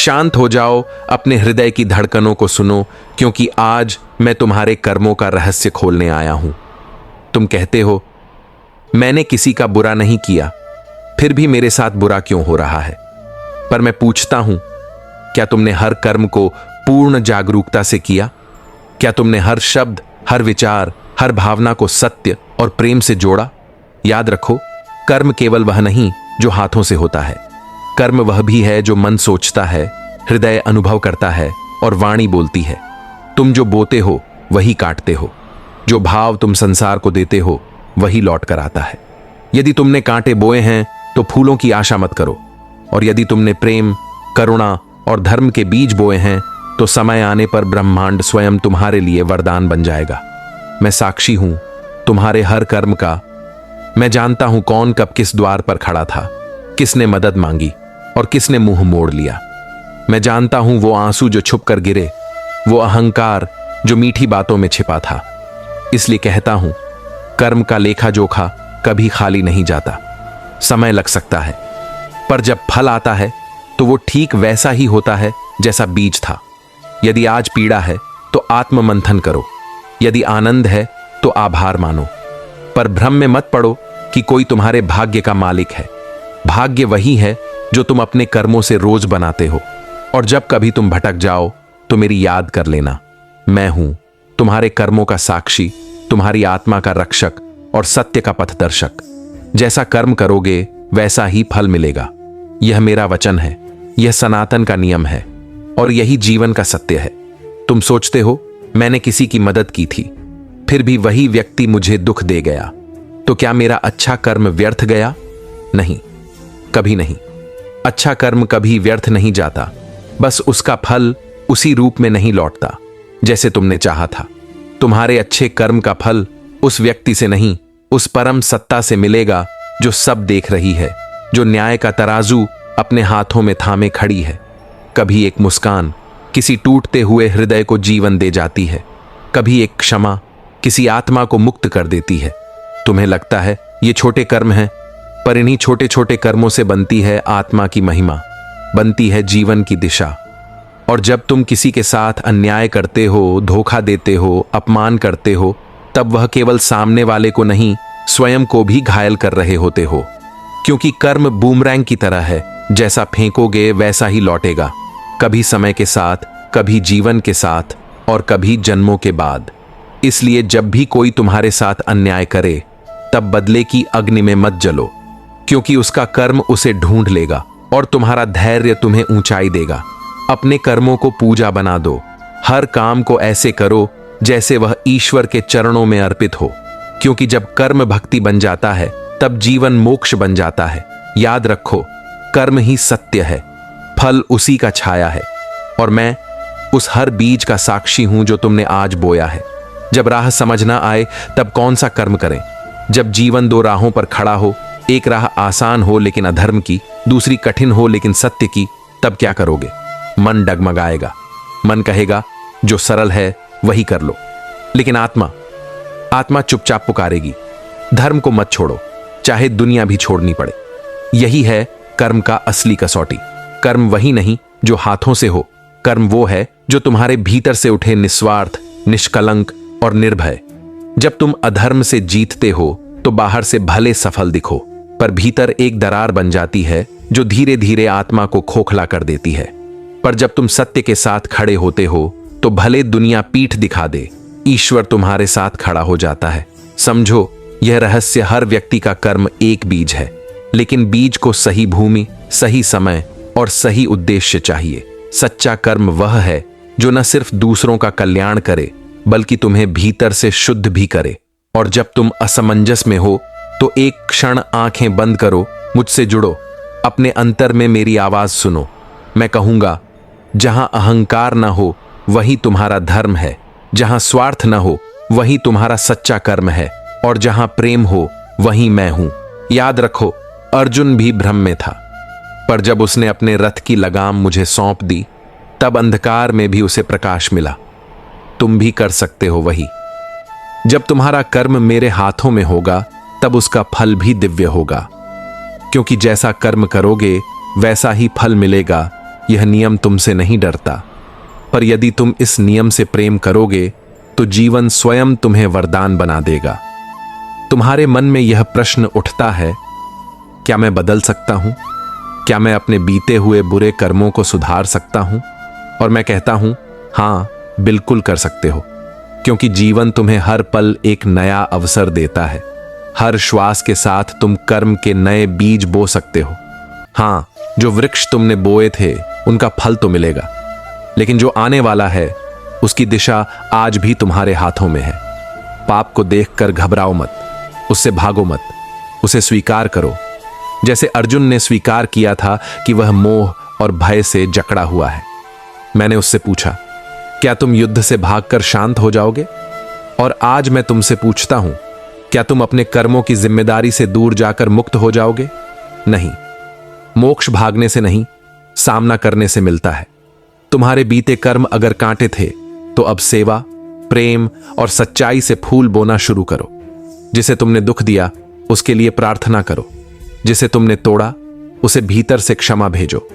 शांत हो जाओ, अपने हृदय की धड़कनों को सुनो, क्योंकि आज मैं तुम्हारे कर्मों का रहस्य खोलने आया हूं। तुम कहते हो मैंने किसी का बुरा नहीं किया, फिर भी मेरे साथ बुरा क्यों हो रहा है? पर मैं पूछता हूं, क्या तुमने हर कर्म को पूर्ण जागरूकता से किया? क्या तुमने हर शब्द, हर विचार, हर भावना को सत्य और प्रेम से जोड़ा? याद रखो, कर्म केवल वह नहीं जो हाथों से होता है। कर्म वह भी है जो मन सोचता है, हृदय अनुभव करता है और वाणी बोलती है। तुम जो बोते हो वही काटते हो। जो भाव तुम संसार को देते हो वही लौट कर आता है। यदि तुमने कांटे बोए हैं तो फूलों की आशा मत करो, और यदि तुमने प्रेम, करुणा और धर्म के बीज बोए हैं तो समय आने पर ब्रह्मांड स्वयं तुम्हारे लिए वरदान बन जाएगा। मैं साक्षी हूं तुम्हारे हर कर्म का। मैं जानता हूं कौन कब किस द्वार पर खड़ा था, किसने मदद मांगी और किसने मुंह मोड़ लिया। मैं जानता हूं वो आंसू जो छुप कर गिरे, वो अहंकार जो मीठी बातों में छिपा था। इसलिए कहता हूं, कर्म का लेखा जोखा कभी खाली नहीं जाता। समय लग सकता है, पर जब फल आता है तो वो ठीक वैसा ही होता है जैसा बीज था। यदि आज पीड़ा है तो आत्म मंथन करो, यदि आनंद है तो आभार मानो। पर भ्रम में मत पड़ो कि कोई तुम्हारे भाग्य का मालिक है। भाग्य वही है जो तुम अपने कर्मों से रोज बनाते हो। और जब कभी तुम भटक जाओ तो मेरी याद कर लेना। मैं हूं तुम्हारे कर्मों का साक्षी, तुम्हारी आत्मा का रक्षक और सत्य का पथदर्शक। जैसा कर्म करोगे वैसा ही फल मिलेगा। यह मेरा वचन है, यह सनातन का नियम है और यही जीवन का सत्य है। तुम सोचते हो मैंने किसी की मदद की थी, फिर भी वही व्यक्ति मुझे दुख दे गया, तो क्या मेरा अच्छा कर्म व्यर्थ गया? नहीं, कभी नहीं। अच्छा कर्म कभी व्यर्थ नहीं जाता, बस उसका फल उसी रूप में नहीं लौटता जैसे तुमने चाहा था। तुम्हारे अच्छे कर्म का फल उस व्यक्ति से नहीं, उस परम सत्ता से मिलेगा जो सब देख रही है, जो न्याय का तराजू अपने हाथों में थामे खड़ी है। कभी एक मुस्कान किसी टूटते हुए हृदय को जीवन दे जाती है, कभी एक क्षमा किसी आत्मा को मुक्त कर देती है। तुम्हें लगता है ये छोटे कर्म हैं, पर इन्हीं छोटे छोटे कर्मों से बनती है आत्मा की महिमा, बनती है जीवन की दिशा। और जब तुम किसी के साथ अन्याय करते हो, धोखा देते हो, अपमान करते हो, तब वह केवल सामने वाले को नहीं, स्वयं को भी घायल कर रहे होते हो। क्योंकि कर्म बूमरैंग की तरह है, जैसा फेंकोगे वैसा ही लौटेगा, कभी समय के साथ, कभी जीवन के साथ और कभी जन्मों के बाद। इसलिए जब भी कोई तुम्हारे साथ अन्याय करे, तब बदले की अग्नि में मत जलो, क्योंकि उसका कर्म उसे ढूंढ लेगा और तुम्हारा धैर्य तुम्हें ऊंचाई देगा। अपने कर्मों को पूजा बना दो। हर काम को ऐसे करो जैसे वह ईश्वर के चरणों में अर्पित हो, क्योंकि जब कर्म भक्ति बन जाता है तब जीवन मोक्ष बन जाता है। याद रखो, कर्म ही सत्य है, फल उसी का छाया है, और मैं उस हर बीज का साक्षी हूं जो तुमने आज बोया है। जब राह समझ ना आए तब कौन सा कर्म करें? जब जीवन दो राहों पर खड़ा हो, एक राह आसान हो लेकिन अधर्म की, दूसरी कठिन हो लेकिन सत्य की, तब क्या करोगे? मन डगमगाएगा, मन कहेगा जो सरल है वही कर लो। लेकिन आत्मा चुपचाप पुकारेगी, धर्म को मत छोड़ो, चाहे दुनिया भी छोड़नी पड़े। यही है कर्म का असली कसौटी। कर्म वही नहीं जो हाथों से हो, कर्म वो है जो तुम्हारे भीतर से उठे, निस्वार्थ, निष्कलंक और निर्भय। जब तुम अधर्म से जीतते हो तो बाहर से भले सफल दिखो, पर भीतर एक दरार बन जाती है जो धीरे धीरे आत्मा को खोखला कर देती है। पर जब तुम सत्य के साथ खड़े होते हो तो भले दुनिया पीठ दिखा दे, ईश्वर तुम्हारे साथ खड़ा हो जाता है। समझो, यह रहस्य, हर व्यक्ति का कर्म एक बीज है, लेकिन बीज को सही भूमि, सही समय और सही उद्देश्य चाहिए। सच्चा कर्म वह है जो न सिर्फ दूसरों का कल्याण करे, बल्कि तुम्हें भीतर से शुद्ध भी करे। और जब तुम असमंजस में हो तो एक क्षण आंखें बंद करो, मुझसे जुड़ो, अपने अंतर में मेरी आवाज सुनो। मैं कहूंगा, जहां अहंकार ना हो वही तुम्हारा धर्म है, जहां स्वार्थ ना हो वही तुम्हारा सच्चा कर्म है, और जहां प्रेम हो वही मैं हूं। याद रखो, अर्जुन भी भ्रम में था, पर जब उसने अपने रथ की लगाम मुझे सौंप दी, तब अंधकार में भी उसे प्रकाश मिला। तुम भी कर सकते हो वही। जब तुम्हारा कर्म मेरे हाथों में होगा, तब उसका फल भी दिव्य होगा, क्योंकि जैसा कर्म करोगे वैसा ही फल मिलेगा। यह नियम तुमसे नहीं डरता, पर यदि तुम इस नियम से प्रेम करोगे तो जीवन स्वयं तुम्हें वरदान बना देगा। तुम्हारे मन में यह प्रश्न उठता है, क्या मैं बदल सकता हूं? क्या मैं अपने बीते हुए बुरे कर्मों को सुधार सकता हूं? और मैं कहता हूं, हां, बिल्कुल कर सकते हो, क्योंकि जीवन तुम्हें हर पल एक नया अवसर देता है। हर श्वास के साथ तुम कर्म के नए बीज बो सकते हो। हां, जो वृक्ष तुमने बोए थे उनका फल तो मिलेगा, लेकिन जो आने वाला है उसकी दिशा आज भी तुम्हारे हाथों में है। पाप को देखकर घबराओ मत, उससे भागो मत, उसे स्वीकार करो, जैसे अर्जुन ने स्वीकार किया था कि वह मोह और भय से जकड़ा हुआ है। मैंने उससे पूछा, क्या तुम युद्ध से भागकर शांत हो जाओगे? और आज मैं तुमसे पूछता हूं, क्या तुम अपने कर्मों की जिम्मेदारी से दूर जाकर मुक्त हो जाओगे? नहीं, मोक्ष भागने से नहीं, सामना करने से मिलता है। तुम्हारे बीते कर्म अगर कांटे थे तो अब सेवा, प्रेम और सच्चाई से फूल बोना शुरू करो। जिसे तुमने दुख दिया उसके लिए प्रार्थना करो, जिसे तुमने तोड़ा उसे भीतर से क्षमा भेजो।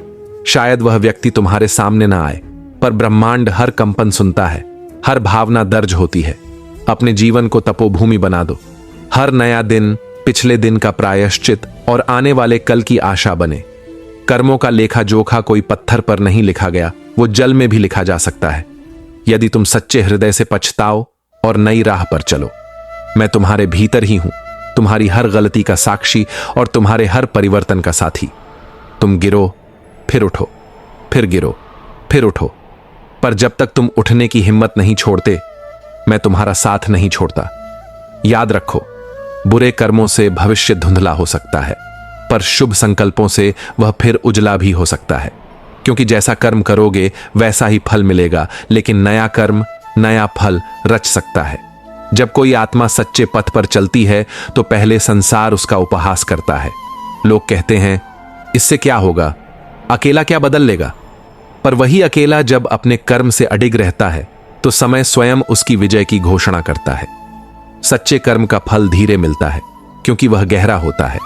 शायद वह व्यक्ति तुम्हारे सामने ना आए, पर ब्रह्मांड हर कंपन सुनता है, हर भावना दर्ज होती है। अपने जीवन को तपोभूमि बना दो। हर नया दिन पिछले दिन का प्रायश्चित और आने वाले कल की आशा बने। कर्मों का लेखा जोखा कोई पत्थर पर नहीं लिखा गया, वो जल में भी लिखा जा सकता है। यदि तुम सच्चे हृदय से पछताओ और नई राह पर चलो। मैं तुम्हारे भीतर ही हूं, तुम्हारी हर गलती का साक्षी और तुम्हारे हर परिवर्तन का साथी। तुम गिरो फिर उठो, फिर गिरो फिर उठो, पर जब तक तुम उठने की हिम्मत नहीं छोड़ते, मैं तुम्हारा साथ नहीं छोड़ता। याद रखो, बुरे कर्मों से भविष्य धुंधला हो सकता है, पर शुभ संकल्पों से वह फिर उजला भी हो सकता है। क्योंकि जैसा कर्म करोगे वैसा ही फल मिलेगा, लेकिन नया कर्म नया फल रच सकता है। जब कोई आत्मा सच्चे पथ पर चलती है तो पहले संसार उसका उपहास करता है। लोग कहते हैं, इससे क्या होगा, अकेला क्या बदल लेगा? पर वही अकेला जब अपने कर्म से अडिग रहता है तो समय स्वयं उसकी विजय की घोषणा करता है। सच्चे कर्म का फल धीरे मिलता है, क्योंकि वह गहरा होता है,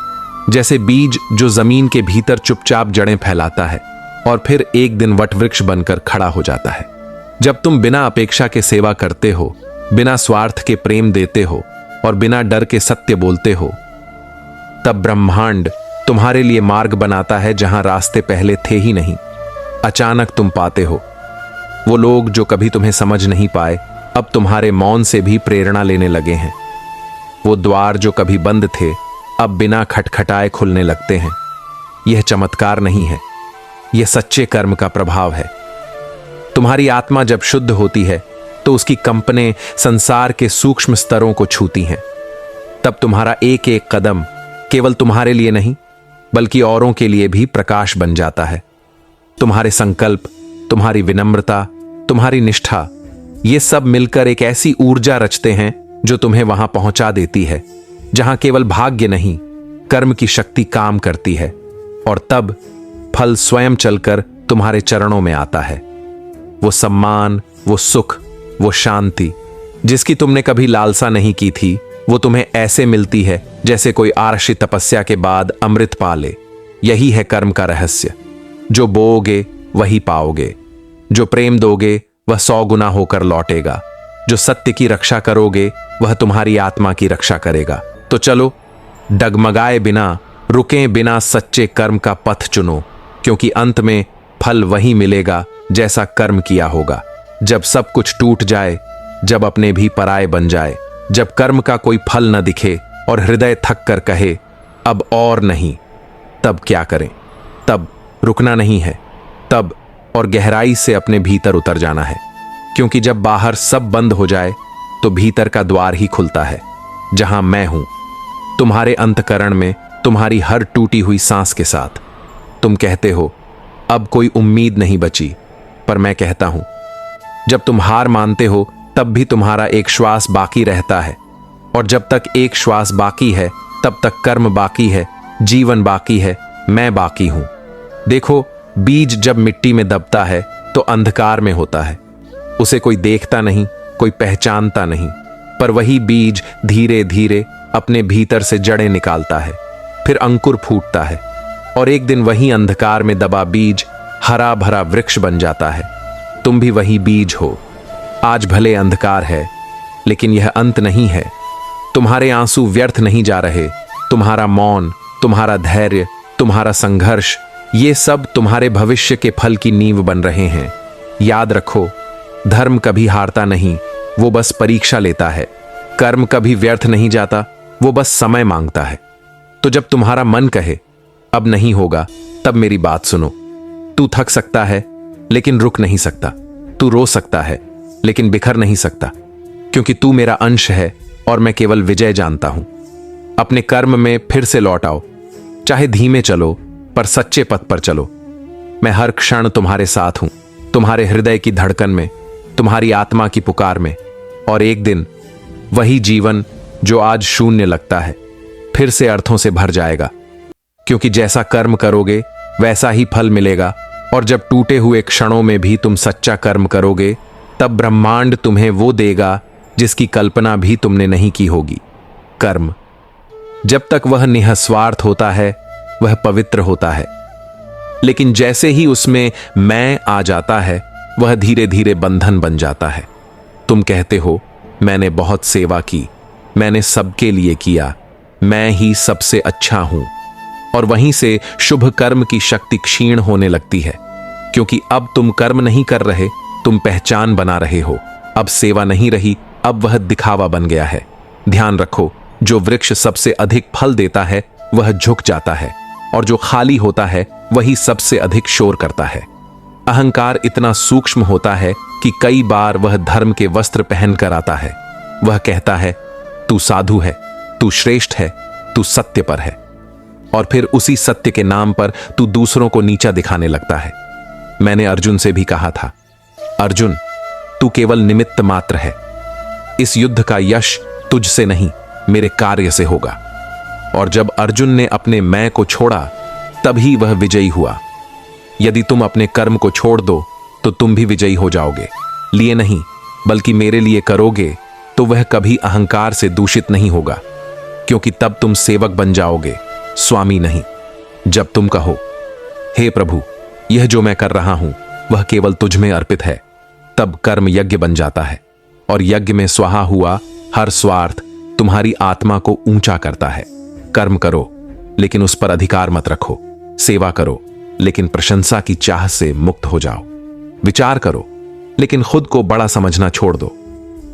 जैसे बीज जो जमीन के भीतर चुपचाप जड़ें फैलाता है और फिर एक दिन वटवृक्ष बनकर खड़ा हो जाता है। जब तुम बिना अपेक्षा के सेवा करते हो, बिना स्वार्थ के प्रेम देते हो और बिना डर के सत्य बोलते हो, तब ब्रह्मांड तुम्हारे लिए मार्ग बनाता है जहां रास्ते पहले थे ही नहीं। अचानक तुम पाते हो, वो लोग जो कभी तुम्हें समझ नहीं पाए अब तुम्हारे मौन से भी प्रेरणा लेने लगे हैं। वो द्वार जो कभी बंद थे अब बिना खटखटाए खुलने लगते हैं। यह चमत्कार नहीं है, यह सच्चे कर्म का प्रभाव है। तुम्हारी आत्मा जब शुद्ध होती है तो उसकी कंपनें संसार के सूक्ष्म स्तरों को छूती हैं। तब तुम्हारा एक एक कदम केवल तुम्हारे लिए नहीं, बल्कि औरों के लिए भी प्रकाश बन जाता है। तुम्हारे संकल्प, तुम्हारी विनम्रता, तुम्हारी निष्ठा, ये सब मिलकर एक ऐसी ऊर्जा रचते हैं जो तुम्हें वहां पहुंचा देती है जहां केवल भाग्य नहीं, कर्म की शक्ति काम करती है। और तब फल स्वयं चलकर तुम्हारे चरणों में आता है। वो सम्मान, वो सुख, वो शांति जिसकी तुमने कभी लालसा नहीं की थी, वो तुम्हें ऐसे मिलती है जैसे कोई आरशी तपस्या के बाद अमृत पा ले। यही है कर्म का रहस्य। जो बोओगे वही पाओगे। जो प्रेम दोगे वह 100 गुना होकर लौटेगा। जो सत्य की रक्षा करोगे वह तुम्हारी आत्मा की रक्षा करेगा। तो चलो, डगमगाए बिना, रुके बिना सच्चे कर्म का पथ चुनो, क्योंकि अंत में फल वही मिलेगा जैसा कर्म किया होगा। जब सब कुछ टूट जाए, जब अपने भी पराये बन जाए, जब कर्म का कोई फल न दिखे और हृदय थक कर कहे अब और नहीं, तब क्या करें? तब रुकना नहीं है, तब और गहराई से अपने भीतर उतर जाना है। क्योंकि जब बाहर सब बंद हो जाए तो भीतर का द्वार ही खुलता है, जहां मैं हूं, तुम्हारे अंतकरण में, तुम्हारी हर टूटी हुई सांस के साथ। तुम कहते हो अब कोई उम्मीद नहीं बची, पर मैं कहता हूं जब तुम हार मानते हो तब भी तुम्हारा एक श्वास बाकी रहता है, और जब तक एक श्वास बाकी है तब तक कर्म बाकी है, जीवन बाकी है, मैं बाकी हूं। देखो, बीज जब मिट्टी में दबता है तो अंधकार में होता है। उसे कोई देखता नहीं, कोई पहचानता नहीं, पर वही बीज धीरे धीरे अपने भीतर से जड़ें निकालता है, फिर अंकुर फूटता है, और एक दिन वही अंधकार में दबा बीज हरा भरा वृक्ष बन जाता है। तुम भी वही बीज हो। आज भले अंधकार है, लेकिन यह अंत नहीं है। तुम्हारे आंसू व्यर्थ नहीं जा रहे। तुम्हारा मौन, तुम्हारा धैर्य, तुम्हारा संघर्ष, ये सब तुम्हारे भविष्य के फल की नींव बन रहे हैं। याद रखो, धर्म कभी हारता नहीं, वो बस परीक्षा लेता है। कर्म कभी व्यर्थ नहीं जाता, वो बस समय मांगता है। तो जब तुम्हारा मन कहे अब नहीं होगा, तब मेरी बात सुनो। तू थक सकता है, लेकिन रुक नहीं सकता। तू रो सकता है, लेकिन बिखर नहीं सकता, क्योंकि तू मेरा अंश है और मैं केवल विजय जानता हूं। अपने कर्म में फिर से लौट आओ। चाहे धीमे चलो, पर सच्चे पथ पर चलो। मैं हर क्षण तुम्हारे साथ हूं, तुम्हारे हृदय की धड़कन में, तुम्हारी आत्मा की पुकार में। और एक दिन वही जीवन जो आज शून्य लगता है, फिर से अर्थों से भर जाएगा। क्योंकि जैसा कर्म करोगे, वैसा ही फल मिलेगा। और जब टूटे हुए क्षणों में भी तुम सच्चा कर्म करोगे, तब ब्रह्मांड तुम्हें वो देगा जिसकी कल्पना भी तुमने नहीं की होगी। कर्म, जब तक वह निःस्वार्थ होता है, वह पवित्र होता है। लेकिन जैसे ही उसमें मैं आ जाता है, वह धीरे धीरे बंधन बन जाता है। तुम कहते हो, मैंने बहुत सेवा की, मैंने सबके लिए किया, मैं ही सबसे अच्छा हूं। और वहीं से शुभ कर्म की शक्ति क्षीण होने लगती है। क्योंकि अब तुम कर्म नहीं कर रहे, तुम पहचान बना रहे हो। अब सेवा नहीं रही, अब वह दिखावा बन गया है। ध्यान रखो, जो वृक्ष सबसे अधिक फल देता है, वह झुक जाता है, और जो खाली होता है, वही सबसे अधिक शोर करता है। अहंकार इतना सूक्ष्म होता है कि कई बार वह धर्म के वस्त्र पहनकर आता है। वह कहता है, तू साधु है, तू श्रेष्ठ है, तू सत्य पर है। और फिर उसी सत्य के नाम पर तू दूसरों को नीचा दिखाने लगता है। मैंने अर्जुन से भी कहा था, अर्जुन, तू केवल निमित्त मात्र है। इस युद्ध का यश तुझसे नहीं, मेरे कार्य से होगा। और जब अर्जुन ने अपने मैं को छोड़ा, तभी वह विजयी हुआ। यदि तुम अपने कर्म को छोड़ दो, तो तुम भी विजयी हो जाओगे। लिए नहीं, बल्कि मेरे लिए करोगे, तो वह कभी अहंकार से दूषित नहीं होगा। क्योंकि तब तुम सेवक बन जाओगे, स्वामी नहीं। जब तुम कहो, हे प्रभु, यह जो मैं कर रहा हूं, वह केवल तुझ में अर्पित है, तब कर्म यज्ञ बन जाता है। और यज्ञ में स्वाहा हुआ हर स्वार्थ तुम्हारी आत्मा को ऊंचा करता है। कर्म करो, लेकिन उस पर अधिकार मत रखो। सेवा करो, लेकिन प्रशंसा की चाह से मुक्त हो जाओ। विचार करो, लेकिन खुद को बड़ा समझना छोड़ दो।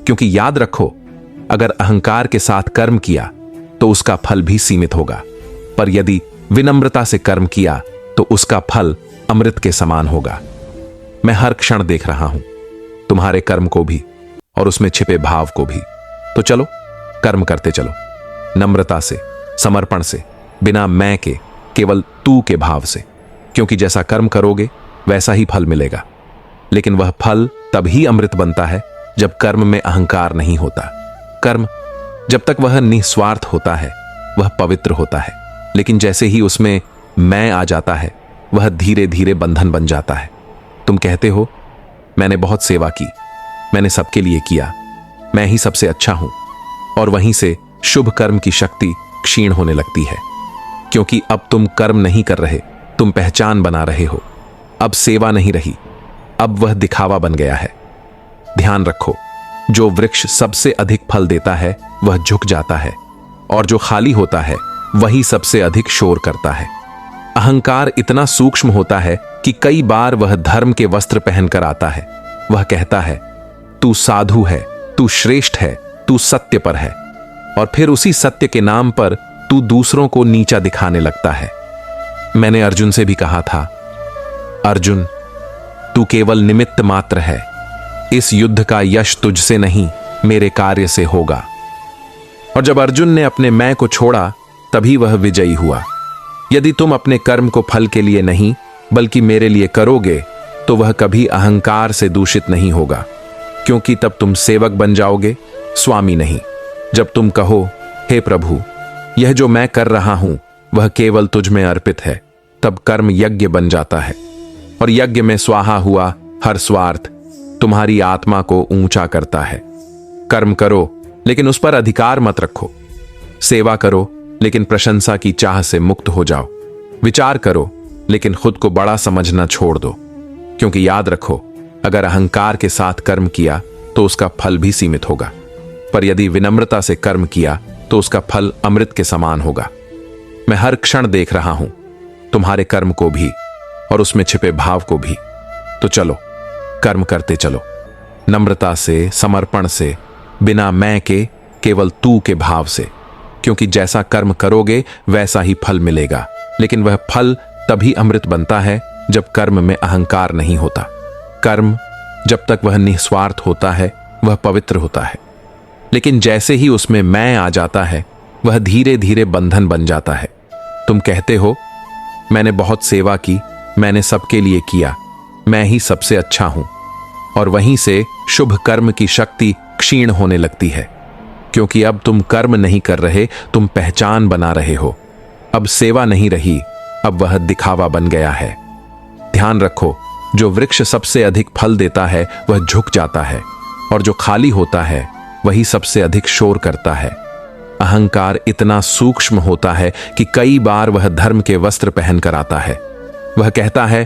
क्योंकि याद रखो, अगर अहंकार के साथ कर्म किया, तो उसका फल भी सीमित होगा। पर यदि विनम्रता से कर्म किया, तो उसका फल अमृत के समान होगा। मैं हर क्षण देख रहा हूं, तुम्हारे कर्म को भी और उसमें छिपे भाव को भी। तो चलो, कर्म करते चलो, नम्रता से, समर्पण से, बिना मैं के, केवल तू के भाव से। क्योंकि जैसा कर्म करोगे, वैसा ही फल मिलेगा। लेकिन वह फल तभी अमृत बनता है, जब कर्म में अहंकार नहीं होता। कर्म, जब तक वह निस्वार्थ होता है, वह पवित्र होता है। लेकिन जैसे ही उसमें मैं आ जाता है, वह धीरे धीरे बंधन बन जाता है। तुम कहते हो, मैंने बहुत सेवा की, मैंने सबके लिए किया, मैं ही सबसे अच्छा हूं। और वहीं से शुभ कर्म की शक्ति क्षीण होने लगती है। क्योंकि अब तुम कर्म नहीं कर रहे, तुम पहचान बना रहे हो। अब सेवा नहीं रही, अब वह दिखावा बन गया है। ध्यान रखो, जो वृक्ष सबसे अधिक फल देता है, वह झुक जाता है, और जो खाली होता है, वही सबसे अधिक शोर करता है। अहंकार इतना सूक्ष्म होता है कि कई बार वह धर्म के वस्त्र पहनकर आता है। वह कहता है, तू साधु है, तू श्रेष्ठ है, तू सत्य पर है। और फिर उसी सत्य के नाम पर तू दूसरों को नीचा दिखाने लगता है। मैंने अर्जुन से भी कहा था, अर्जुन, तू केवल निमित्त मात्र है। इस युद्ध का यश तुझसे नहीं, मेरे कार्य से होगा। और जब अर्जुन ने अपने मैं को छोड़ा, तभी वह विजयी हुआ। यदि तुम अपने कर्म को फल के लिए नहीं, बल्कि मेरे लिए करोगे, तो वह कभी अहंकार से दूषित नहीं होगा। क्योंकि तब तुम सेवक बन जाओगे, स्वामी नहीं। जब तुम कहो, हे प्रभु, यह जो मैं कर रहा हूं, वह केवल तुझ में अर्पित है, तब कर्म यज्ञ बन जाता है। और यज्ञ में स्वाहा हुआ हर स्वार्थ तुम्हारी आत्मा को ऊंचा करता है। कर्म करो, लेकिन उस पर अधिकार मत रखो। सेवा करो, लेकिन प्रशंसा की चाह से मुक्त हो जाओ। विचार करो, लेकिन खुद को बड़ा समझना छोड़ दो, क्योंकि याद रखो, अगर अहंकार के साथ कर्म किया तो उसका फल भी सीमित होगा, पर यदि विनम्रता से कर्म किया तो उसका फल अमृत के समान होगा। मैं हर क्षण देख रहा हूं, तुम्हारे कर्म को भी और उसमें छिपे भाव को भी। तो चलो, कर्म करते चलो, नम्रता से, समर्पण से, बिना मैं के, केवल तू के भाव से, क्योंकि जैसा कर्म करोगे वैसा ही फल मिलेगा। लेकिन वह फल तभी अमृत बनता है जब कर्म में अहंकार नहीं होता। कर्म जब तक वह निस्वार्थ होता है वह पवित्र होता है, लेकिन जैसे ही उसमें मैं आ जाता है वह धीरे धीरे बंधन बन जाता है। तुम कहते हो, मैंने बहुत सेवा की, मैंने सबके लिए किया, मैं ही सबसे अच्छा हूं, और वहीं से शुभ कर्म की शक्ति क्षीण होने लगती है, क्योंकि अब तुम कर्म नहीं कर रहे, तुम पहचान बना रहे हो। अब सेवा नहीं रही, अब वह दिखावा बन गया है। ध्यान रखो, जो वृक्ष सबसे अधिक फल देता है वह झुक जाता है, और जो खाली होता है वही सबसे अधिक शोर करता है। अहंकार इतना सूक्ष्म होता है कि कई बार वह धर्म के वस्त्र पहनकर आता है। वह कहता है,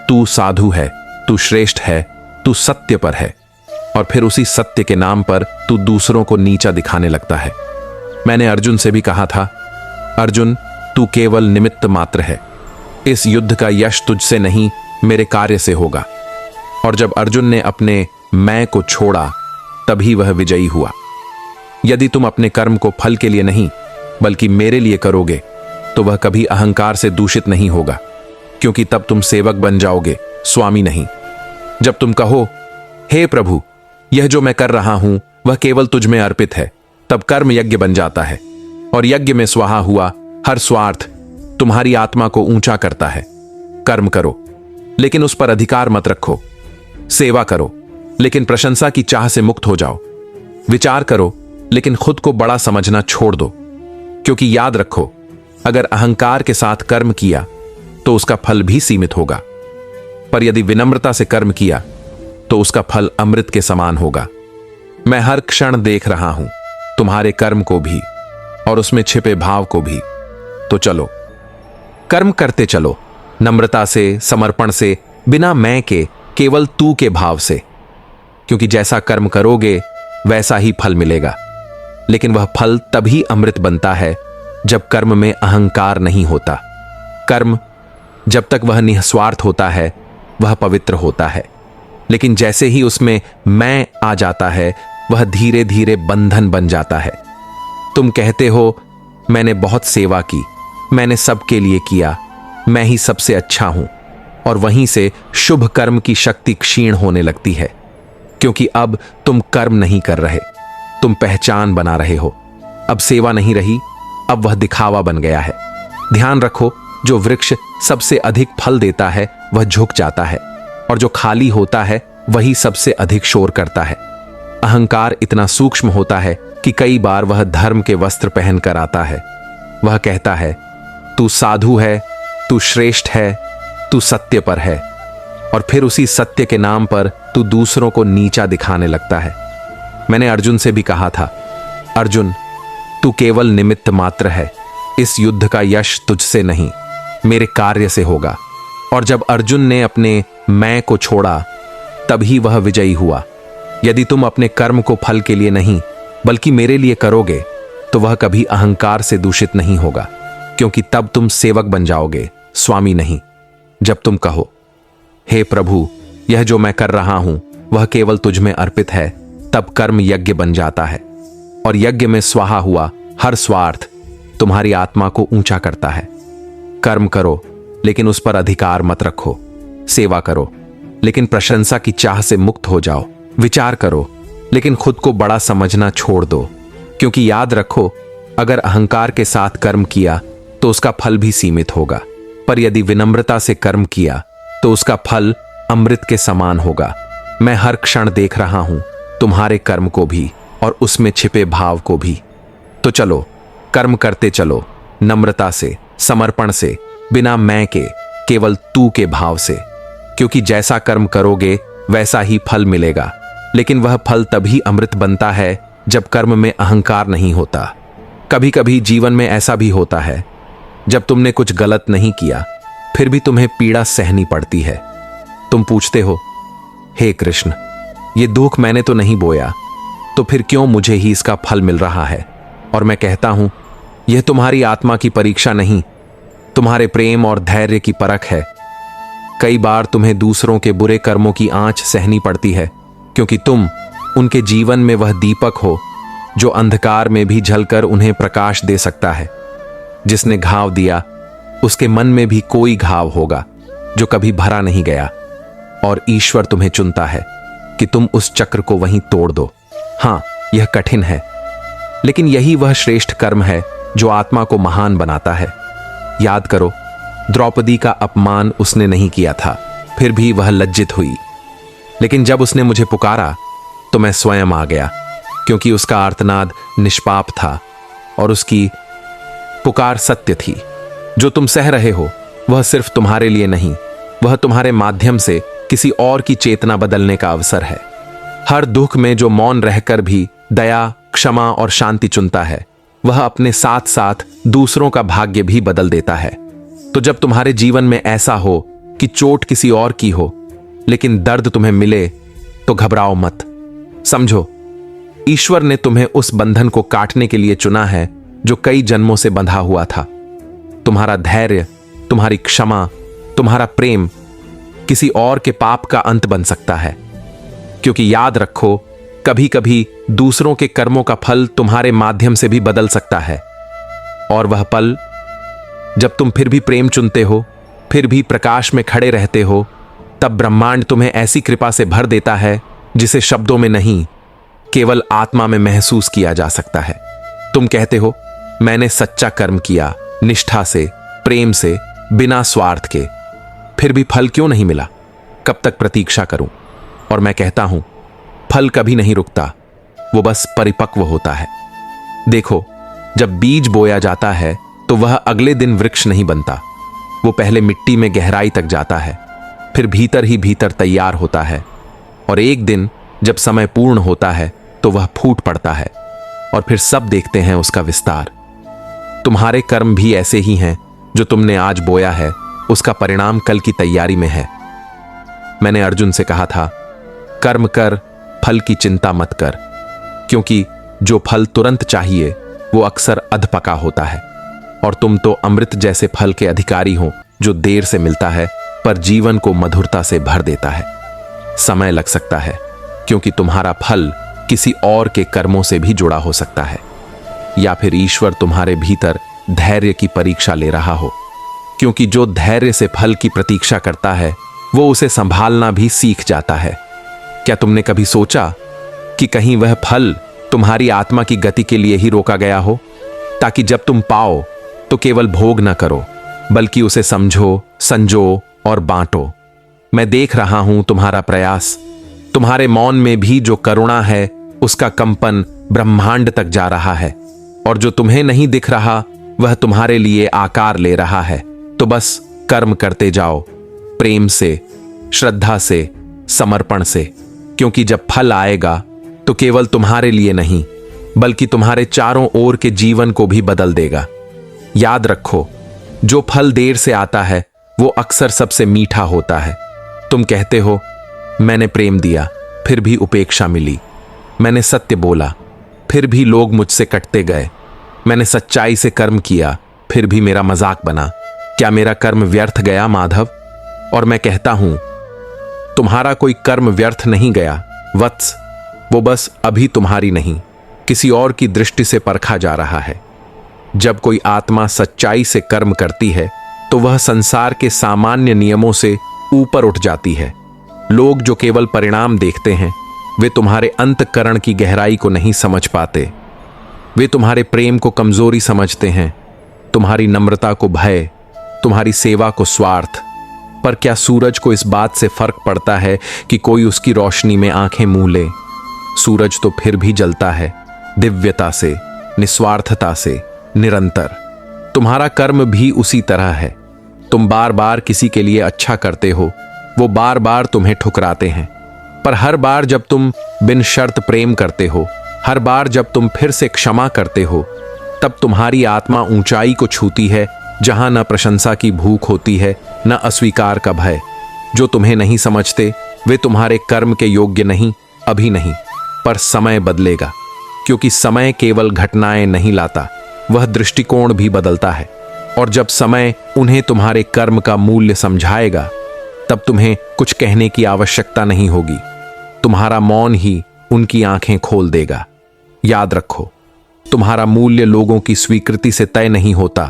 तू साधु है, तू श्रेष्ठ है, तू सत्य पर है, और फिर उसी सत्य के नाम पर तू दूसरों को नीचा दिखाने लगता है। मैंने अर्जुन से भी कहा था, अर्जुन, तू केवल निमित्त मात्र है, इस युद्ध का यश तुझसे नहीं मेरे कार्य से होगा। और जब अर्जुन ने अपने मैं को छोड़ा तभी वह विजयी हुआ। यदि तुम अपने कर्म को फल के लिए नहीं बल्कि मेरे लिए करोगे तो वह कभी अहंकार से दूषित नहीं होगा, क्योंकि तब तुम सेवक बन जाओगे, स्वामी नहीं। जब तुम कहो, हे प्रभु, यह जो मैं कर रहा हूं वह केवल तुझ में अर्पित है, तब कर्म यज्ञ बन जाता है, और यज्ञ में स्वाहा हुआ हर स्वार्थ तुम्हारी आत्मा को ऊंचा करता है। कर्म करो लेकिन उस पर अधिकार मत रखो, सेवा करो लेकिन प्रशंसा की चाह से मुक्त हो जाओ, विचार करो लेकिन खुद को बड़ा समझना छोड़ दो, क्योंकि याद रखो, अगर अहंकार के साथ कर्म किया तो उसका फल भी सीमित होगा, पर यदि विनम्रता से कर्म किया तो उसका फल अमृत के समान होगा। मैं हर क्षण देख रहा हूं, तुम्हारे कर्म को भी और उसमें छिपे भाव को भी। तो चलो, कर्म करते चलो, नम्रता से, समर्पण से, बिना मैं के, केवल तू के भाव से, क्योंकि जैसा कर्म करोगे वैसा ही फल मिलेगा। लेकिन वह फल तभी अमृत बनता है जब कर्म में अहंकार नहीं होता। कर्म जब तक वह निस्वार्थ होता है वह पवित्र होता है, लेकिन जैसे ही उसमें मैं आ जाता है वह धीरे धीरे बंधन बन जाता है। तुम कहते हो, मैंने बहुत सेवा की, मैंने सबके लिए किया, मैं ही सबसे अच्छा हूं, और वहीं से शुभ कर्म की शक्ति क्षीण होने लगती है, क्योंकि अब तुम कर्म नहीं कर रहे, तुम पहचान बना रहे हो। अब सेवा नहीं रही, अब वह दिखावा बन गया है। ध्यान रखो, जो वृक्ष सबसे अधिक फल देता है वह झुक जाता है, और जो खाली होता है वही सबसे अधिक शोर करता है। अहंकार इतना सूक्ष्म होता है कि कई बार वह धर्म के वस्त्र पहनकर आता है। वह कहता है, तू साधु है, तू श्रेष्ठ है, तू सत्य पर है, और फिर उसी सत्य के नाम पर तू दूसरों को नीचा दिखाने लगता है। मैंने अर्जुन से भी कहा था, अर्जुन, तू केवल निमित्त मात्र है, इस युद्ध का यश तुझसे नहीं मेरे कार्य से होगा। और जब अर्जुन ने अपने मैं को छोड़ा तभी वह विजयी हुआ। यदि तुम अपने कर्म को फल के लिए नहीं बल्कि मेरे लिए करोगे तो वह कभी अहंकार से दूषित नहीं होगा, क्योंकि तब तुम सेवक बन जाओगे, स्वामी नहीं। जब तुम कहो, हे प्रभु, यह जो मैं कर रहा हूं वह केवल तुझ में अर्पित है, तब कर्म यज्ञ बन जाता है, और यज्ञ में स्वाहा हुआ हर स्वार्थ तुम्हारी आत्मा को ऊंचा करता है। कर्म करो लेकिन उस पर अधिकार मत रखो, सेवा करो लेकिन प्रशंसा की चाह से मुक्त हो जाओ, विचार करो लेकिन खुद को बड़ा समझना छोड़ दो, क्योंकि याद रखो, अगर अहंकार के साथ कर्म किया तो उसका फल भी सीमित होगा, पर यदि विनम्रता से कर्म किया तो उसका फल अमृत के समान होगा। मैं हर क्षण देख रहा हूं, तुम्हारे कर्म को भी और उसमें छिपे भाव को भी। तो चलो, कर्म करते चलो, नम्रता से, समर्पण से, बिना मैं के, केवल तू के भाव से, क्योंकि जैसा कर्म करोगे वैसा ही फल मिलेगा। लेकिन वह फल तभी अमृत बनता है जब कर्म में अहंकार नहीं होता। कभी कभी जीवन में ऐसा भी होता है, जब तुमने कुछ गलत नहीं किया फिर भी तुम्हें पीड़ा सहनी पड़ती है। तुम पूछते हो, हे कृष्ण, ये दुख मैंने तो नहीं बोया, तो फिर क्यों मुझे ही इसका फल मिल रहा है? और मैं कहता हूं, यह तुम्हारी आत्मा की परीक्षा नहीं, तुम्हारे प्रेम और धैर्य की परख है। कई बार तुम्हें दूसरों के बुरे कर्मों की आंच सहनी पड़ती है, क्योंकि तुम उनके जीवन में वह दीपक हो जो अंधकार में भी जलकर उन्हें प्रकाश दे सकता है। जिसने घाव दिया, उसके मन में भी कोई घाव होगा जो कभी भरा नहीं गया, और ईश्वर तुम्हें चुनता है कि तुम उस चक्र को वहीं तोड़ दो। हां, यह कठिन है, लेकिन यही वह श्रेष्ठ कर्म है जो आत्मा को महान बनाता है। याद करो, द्रौपदी का अपमान उसने नहीं किया था, फिर भी वह लज्जित हुई। लेकिन जब उसने मुझे पुकारा तो मैं स्वयं आ गया, क्योंकि उसका आर्तनाद निष्पाप था और उसकी पुकार सत्य थी। जो तुम सह रहे हो वह सिर्फ तुम्हारे लिए नहीं, वह तुम्हारे माध्यम से किसी और की चेतना बदलने का अवसर है। हर दुख में जो मौन रहकर भी दया, क्षमा और शांति चुनता है, वह अपने साथ साथ दूसरों का भाग्य भी बदल देता है। तो जब तुम्हारे जीवन में ऐसा हो कि चोट किसी और की हो लेकिन दर्द तुम्हें मिले, तो घबराओ मत। समझो, ईश्वर ने तुम्हें उस बंधन को काटने के लिए चुना है जो कई जन्मों से बंधा हुआ था। तुम्हारा धैर्य, तुम्हारी क्षमा, तुम्हारा प्रेम किसी और के पाप का अंत बन सकता है। क्योंकि याद रखो, कभी कभी दूसरों के कर्मों का फल तुम्हारे माध्यम से भी बदल सकता है। और वह पल जब तुम फिर भी प्रेम चुनते हो, फिर भी प्रकाश में खड़े रहते हो, तब ब्रह्मांड तुम्हें ऐसी कृपा से भर देता है जिसे शब्दों में नहीं, केवल आत्मा में महसूस किया जा सकता है। तुम कहते हो, मैंने सच्चा कर्म किया, निष्ठा से, प्रेम से, बिना स्वार्थ के, फिर भी फल क्यों नहीं मिला? कब तक प्रतीक्षा करूं? और मैं कहता हूं, फल कभी नहीं रुकता, वो बस परिपक्व होता है। देखो, जब बीज बोया जाता है तो वह अगले दिन वृक्ष नहीं बनता। वो पहले मिट्टी में गहराई तक जाता है, फिर भीतर ही भीतर तैयार होता है, और एक दिन जब समय पूर्ण होता है तो वह फूट पड़ता है, और फिर सब देखते हैं उसका विस्तार। तुम्हारे कर्म भी ऐसे ही हैं। जो तुमने आज बोया है, उसका परिणाम कल की तैयारी में है। मैंने अर्जुन से कहा था, कर्म कर, फल की चिंता मत कर, क्योंकि जो फल तुरंत चाहिए वो अक्सर अधपका होता है, और तुम तो अमृत जैसे फल के अधिकारी हो जो देर से मिलता है पर जीवन को मधुरता से भर देता है। समय लग सकता है, क्योंकि तुम्हारा फल किसी और के कर्मों से भी जुड़ा हो सकता है, या फिर ईश्वर तुम्हारे भीतर धैर्य की परीक्षा ले रहा हो, क्योंकि जो धैर्य से फल की प्रतीक्षा करता है वो उसे संभालना भी सीख जाता है। क्या तुमने कभी सोचा कि कहीं वह फल तुम्हारी आत्मा की गति के लिए ही रोका गया हो, ताकि जब तुम पाओ तो केवल भोग न करो, बल्कि उसे समझो, संजो और बांटो। मैं देख रहा हूं तुम्हारा प्रयास। तुम्हारे मौन में भी जो करुणा है, उसका कंपन ब्रह्मांड तक जा रहा है, और जो तुम्हें नहीं दिख रहा वह तुम्हारे लिए आकार ले रहा है। तो बस कर्म करते जाओ, प्रेम से, श्रद्धा से, समर्पण से, क्योंकि जब फल आएगा तो केवल तुम्हारे लिए नहीं, बल्कि तुम्हारे चारों ओर के जीवन को भी बदल देगा। याद रखो, जो फल देर से आता है वो अक्सर सबसे मीठा होता है। तुम कहते हो, मैंने प्रेम दिया, फिर भी उपेक्षा मिली। मैंने सत्य बोला, फिर भी लोग मुझसे कटते गए। मैंने सच्चाई से कर्म किया, फिर भी मेरा मजाक बना। क्या मेरा कर्म व्यर्थ गया, माधव? और मैं कहता हूं, तुम्हारा कोई कर्म व्यर्थ नहीं गया वत्स, वो बस अभी तुम्हारी नहीं, किसी और की दृष्टि से परखा जा रहा है। जब कोई आत्मा सच्चाई से कर्म करती है तो वह संसार के सामान्य नियमों से ऊपर उठ जाती है। लोग जो केवल परिणाम देखते हैं, वे तुम्हारे अंतःकरण की गहराई को नहीं समझ पाते। वे तुम्हारे प्रेम को कमजोरी समझते हैं, तुम्हारी नम्रता को भय, तुम्हारी सेवा को स्वार्थ। पर क्या सूरज को इस बात से फर्क पड़ता है कि कोई उसकी रोशनी में आंखें मूंद ले? सूरज तो फिर भी जलता है, दिव्यता से, निस्वार्थता से, निरंतर। तुम्हारा कर्म भी उसी तरह है। तुम बार बार किसी के लिए अच्छा करते हो, वो बार बार तुम्हें ठुकराते हैं, पर हर बार जब तुम बिन शर्त प्रेम करते हो, हर बार जब तुम फिर से क्षमा करते हो, तब तुम्हारी आत्मा ऊंचाई को छूती है, जहां न प्रशंसा की भूख होती है, न अस्वीकार का भय। जो तुम्हें नहीं समझते वे तुम्हारे कर्म के योग्य नहीं, अभी नहीं, पर समय बदलेगा, क्योंकि समय केवल घटनाएं नहीं लाता, वह दृष्टिकोण भी बदलता है। और जब समय उन्हें तुम्हारे कर्म का मूल्य समझाएगा, तब तुम्हें कुछ कहने की आवश्यकता नहीं होगी। तुम्हारा मौन ही उनकी आंखें खोल देगा। याद रखो, तुम्हारा मूल्य लोगों की स्वीकृति से तय नहीं होता।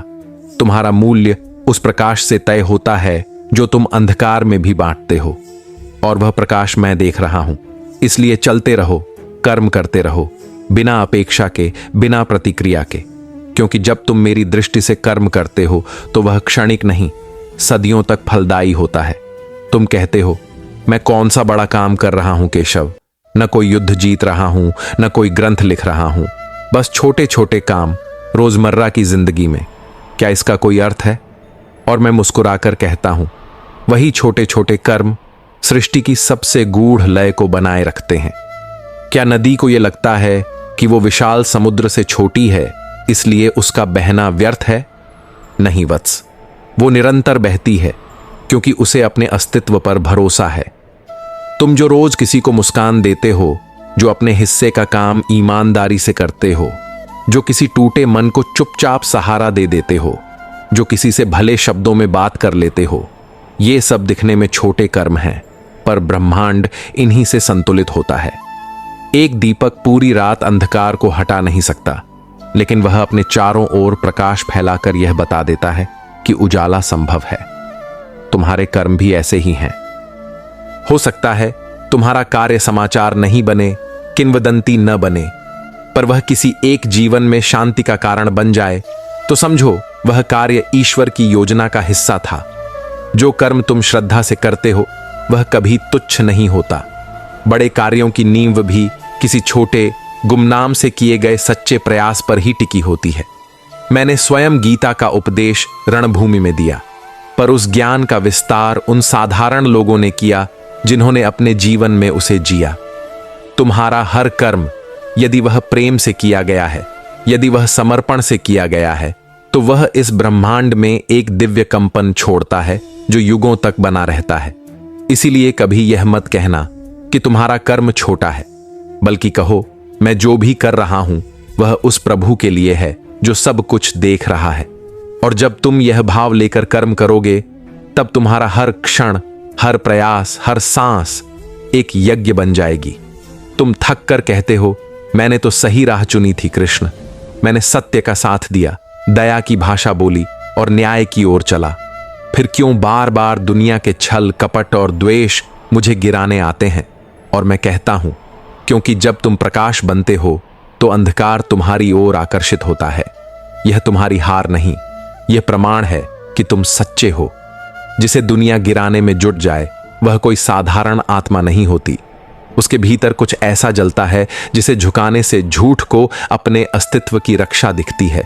तुम्हारा मूल्य उस प्रकाश से तय होता है जो तुम अंधकार में भी बांटते हो, और वह प्रकाश मैं देख रहा हूं। इसलिए चलते रहो, कर्म करते रहो, बिना अपेक्षा के, बिना प्रतिक्रिया के, क्योंकि जब तुम मेरी दृष्टि से कर्म करते हो तो वह क्षणिक नहीं, सदियों तक फलदायी होता है। तुम कहते हो, मैं कौन सा बड़ा काम कर रहा हूं केशव, न कोई युद्ध जीत रहा हूं, न कोई ग्रंथ लिख रहा हूं, बस छोटे छोटे काम रोजमर्रा की जिंदगी में। क्या इसका कोई अर्थ है? और मैं मुस्कुराकर कहता हूं, वही छोटे छोटे कर्म सृष्टि की सबसे गूढ़ लय को बनाए रखते हैं। क्या नदी को यह लगता है कि वो विशाल समुद्र से छोटी है, इसलिए उसका बहना व्यर्थ है? नहीं वत्स, वो निरंतर बहती है, क्योंकि उसे अपने अस्तित्व पर भरोसा है। तुम जो रोज किसी को मुस्कान देते हो, जो अपने हिस्से का काम ईमानदारी से करते हो, जो किसी टूटे मन को चुपचाप सहारा दे देते हो, जो किसी से भले शब्दों में बात कर लेते हो, ये सब दिखने में छोटे कर्म हैं, पर ब्रह्मांड इन्हीं से संतुलित होता है। एक दीपक पूरी रात अंधकार को हटा नहीं सकता, लेकिन वह अपने चारों ओर प्रकाश फैलाकर यह बता देता है कि उजाला संभव है। तुम्हारे कर्म भी ऐसे ही हैं। हो सकता है तुम्हारा कार्य समाचार नहीं बने, किंवदंती न बने, पर वह किसी एक जीवन में शांति का कारण बन जाए तो समझो वह कार्य ईश्वर की योजना का हिस्सा था। जो कर्म तुम श्रद्धा से करते हो वह कभी तुच्छ नहीं होता। बड़े कार्यों की नींव भी किसी छोटे गुमनाम से किए गए सच्चे प्रयास पर ही टिकी होती है। मैंने स्वयं गीता का उपदेश रणभूमि में दिया, पर उस ज्ञान का विस्तार उन साधारण लोगों ने किया जिन्होंने अपने जीवन में उसे जिया। तुम्हारा हर कर्म, यदि वह प्रेम से किया गया है, यदि वह समर्पण से किया गया है, तो वह इस ब्रह्मांड में एक दिव्य कंपन छोड़ता है जो युगों तक बना रहता है। इसीलिए कभी यह मत कहना कि तुम्हारा कर्म छोटा है, बल्कि कहो, मैं जो भी कर रहा हूं वह उस प्रभु के लिए है जो सब कुछ देख रहा है। और जब तुम यह भाव लेकर कर्म करोगे, तब तुम्हारा हर क्षण, हर प्रयास, हर सांस एक यज्ञ बन जाएगी। तुम थक कर कहते हो, मैंने तो सही राह चुनी थी कृष्ण, मैंने सत्य का साथ दिया, दया की भाषा बोली और न्याय की ओर चला, फिर क्यों बार बार दुनिया के छल, कपट और द्वेष मुझे गिराने आते हैं? और मैं कहता हूं, क्योंकि जब तुम प्रकाश बनते हो तो अंधकार तुम्हारी ओर आकर्षित होता है। यह तुम्हारी हार नहीं, यह प्रमाण है कि तुम सच्चे हो। जिसे दुनिया गिराने में जुट जाए वह कोई साधारण आत्मा नहीं होती। उसके भीतर कुछ ऐसा जलता है जिसे झुकाने से झूठ को अपने अस्तित्व की रक्षा दिखती है।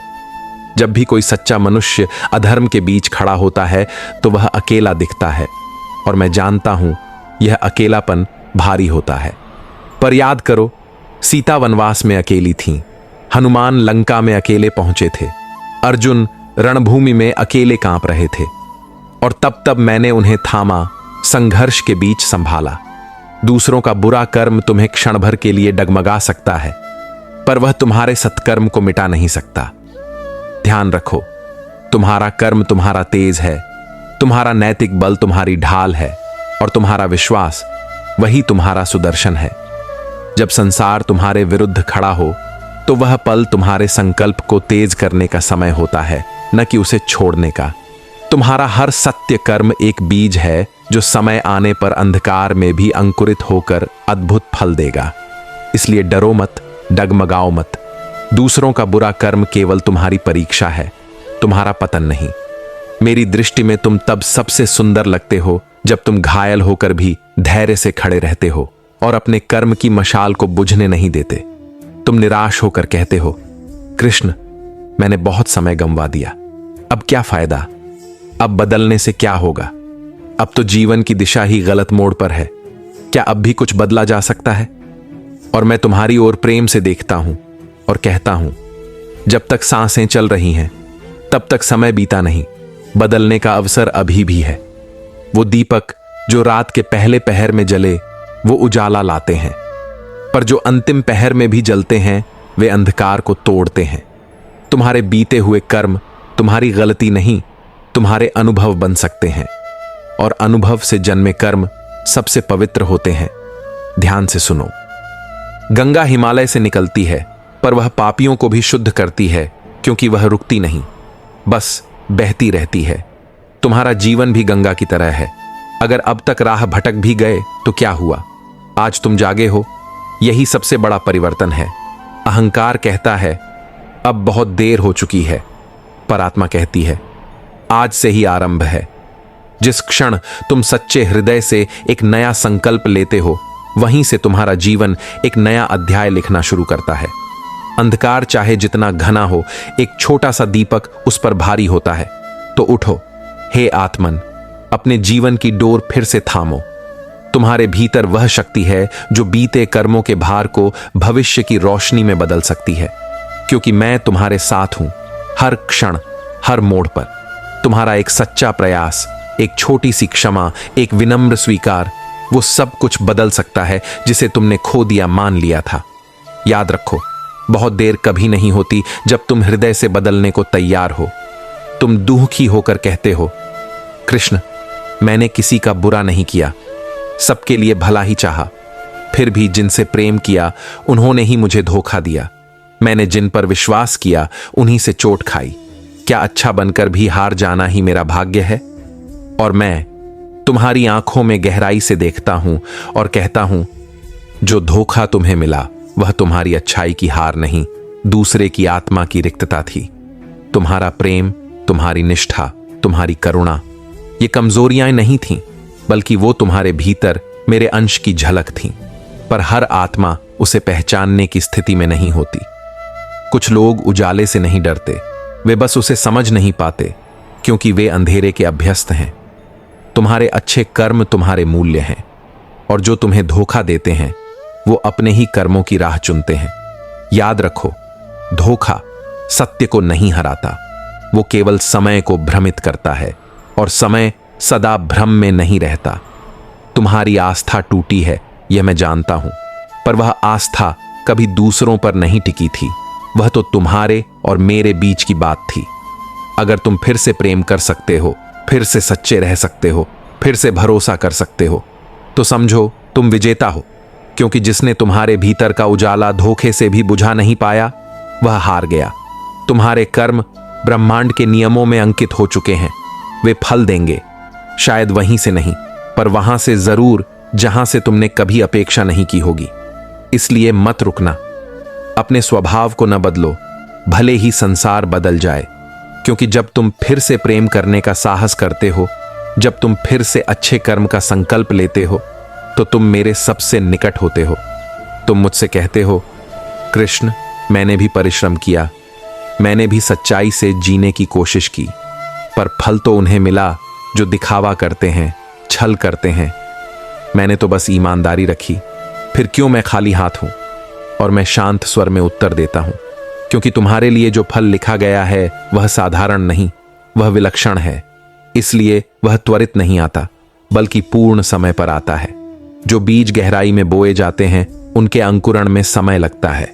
जब भी कोई सच्चा मनुष्य अधर्म के बीच खड़ा होता है तो वह अकेला दिखता है, और मैं जानता हूं यह अकेलापन भारी होता है। पर याद करो, सीता वनवास में अकेली थी, हनुमान लंका में अकेले पहुंचे थे, अर्जुन रणभूमि में अकेले कांप रहे थे, और तब मैंने उन्हें थामा, संघर्ष के बीच संभाला। दूसरों का बुरा कर्म तुम्हें क्षण भर के लिए डगमगा सकता है, पर वह तुम्हारे सत्कर्म को मिटा नहीं सकता। ध्यान रखो, तुम्हारा कर्म तुम्हारा तेज है, तुम्हारा नैतिक बल तुम्हारी ढाल है, और तुम्हारा विश्वास वही तुम्हारा सुदर्शन है। जब संसार तुम्हारे विरुद्ध खड़ा हो तो वह पल तुम्हारे संकल्प को तेज करने का समय होता है, न कि उसे छोड़ने का। तुम्हारा हर सत्य कर्म एक बीज है जो समय आने पर अंधकार में भी अंकुरित होकर अद्भुत फल देगा। इसलिए डरो मत, डगमगाओ मत। दूसरों का बुरा कर्म केवल तुम्हारी परीक्षा है, तुम्हारा पतन नहीं। मेरी दृष्टि में तुम तब सबसे सुंदर लगते हो जब तुम घायल होकर भी धैर्य से खड़े रहते हो और अपने कर्म की मशाल को बुझने नहीं देते। तुम निराश होकर कहते हो, कृष्ण, मैंने बहुत समय गंवा दिया, अब क्या फायदा, अब बदलने से क्या होगा, अब तो जीवन की दिशा ही गलत मोड़ पर है, क्या अब भी कुछ बदला जा सकता है? और मैं तुम्हारी ओर प्रेम से देखता हूं और कहता हूं, जब तक सांसें चल रही हैं तब तक समय बीता नहीं, बदलने का अवसर अभी भी है। वो दीपक जो रात के पहले पहर में जले वो उजाला लाते हैं, पर जो अंतिम पहर में भी जलते हैं वे अंधकार को तोड़ते हैं। तुम्हारे बीते हुए कर्म तुम्हारी गलती नहीं, तुम्हारे अनुभव बन सकते हैं, और अनुभव से जन्मे कर्म सबसे पवित्र होते हैं। ध्यान से सुनो। गंगा हिमालय से निकलती है, पर वह पापियों को भी शुद्ध करती है, क्योंकि वह रुकती नहीं, बस बहती रहती है। तुम्हारा जीवन भी गंगा की तरह है। अगर अब तक राह भटक भी गए तो क्या हुआ, आज तुम जागे हो, यही सबसे बड़ा परिवर्तन है। अहंकार कहता है अब बहुत देर हो चुकी है, पर आत्मा कहती है आज से ही आरंभ है। जिस क्षण तुम सच्चे हृदय से एक नया संकल्प लेते हो, वहीं से तुम्हारा जीवन एक नया अध्याय लिखना शुरू करता है। अंधकार चाहे जितना घना हो, एक छोटा सा दीपक उस पर भारी होता है। तो उठो हे आत्मन, अपने जीवन की डोर फिर से थामो। तुम्हारे भीतर वह शक्ति है जो बीते कर्मों के भार को भविष्य की रोशनी में बदल सकती है, क्योंकि मैं तुम्हारे साथ हूं, हर क्षण, हर मोड़ पर। तुम्हारा एक सच्चा प्रयास, एक छोटी सी क्षमा, एक विनम्र स्वीकार, वो सब कुछ बदल सकता है जिसे तुमने खो दिया, मान लिया था। याद रखो, बहुत देर कभी नहीं होती जब तुम हृदय से बदलने को तैयार हो। तुम दुखी होकर कहते हो कृष्ण, मैंने किसी का बुरा नहीं किया, सबके लिए भला ही चाहा, फिर भी जिनसे प्रेम किया उन्होंने ही मुझे धोखा दिया। मैंने जिन पर विश्वास किया उन्हीं से चोट खाई। क्या अच्छा बनकर भी हार जाना ही मेरा भाग्य है? और मैं तुम्हारी आंखों में गहराई से देखता हूं और कहता हूं, जो धोखा तुम्हें मिला वह तुम्हारी अच्छाई की हार नहीं, दूसरे की आत्मा की रिक्तता थी। तुम्हारा प्रेम, तुम्हारी निष्ठा, तुम्हारी करुणा, ये कमजोरियां नहीं थीं, बल्कि वो तुम्हारे भीतर मेरे अंश की झलक थीं। पर हर आत्मा उसे पहचानने की स्थिति में नहीं होती। कुछ लोग उजाले से नहीं डरते, वे बस उसे समझ नहीं पाते, क्योंकि वे अंधेरे के अभ्यस्त हैं। तुम्हारे अच्छे कर्म तुम्हारे मूल्य हैं, और जो तुम्हें धोखा देते हैं वो अपने ही कर्मों की राह चुनते हैं। याद रखो, धोखा सत्य को नहीं हराता, वो केवल समय को भ्रमित करता है, और समय सदा भ्रम में नहीं रहता। तुम्हारी आस्था टूटी है, यह मैं जानता हूं, पर वह आस्था कभी दूसरों पर नहीं टिकी थी, वह तो तुम्हारे और मेरे बीच की बात थी। अगर तुम फिर से प्रेम कर सकते हो, फिर से सच्चे रह सकते हो, फिर से भरोसा कर सकते हो, तो समझो तुम विजेता हो, क्योंकि जिसने तुम्हारे भीतर का उजाला धोखे से भी बुझा नहीं पाया वह हार गया। तुम्हारे कर्म ब्रह्मांड के नियमों में अंकित हो चुके हैं, वे फल देंगे, शायद वहीं से नहीं, पर वहां से जरूर जहां से तुमने कभी अपेक्षा नहीं की होगी। इसलिए मत रुकना, अपने स्वभाव को न बदलो, भले ही संसार बदल जाए, क्योंकि जब तुम फिर से प्रेम करने का साहस करते हो, जब तुम फिर से अच्छे कर्म का संकल्प लेते हो, तो तुम मेरे सबसे निकट होते हो। तुम मुझसे कहते हो कृष्ण, मैंने भी परिश्रम किया, मैंने भी सच्चाई से जीने की कोशिश की, पर फल तो उन्हें मिला जो दिखावा करते हैं, छल करते हैं। मैंने तो बस ईमानदारी रखी, फिर क्यों मैं खाली हाथ हूं? और मैं शांत स्वर में उत्तर देता हूं, क्योंकि तुम्हारे लिए जो फल लिखा गया है वह साधारण नहीं, वह विलक्षण है। इसलिए वह त्वरित नहीं आता, बल्कि पूर्ण समय पर आता है। जो बीज गहराई में बोए जाते हैं उनके अंकुरण में समय लगता है,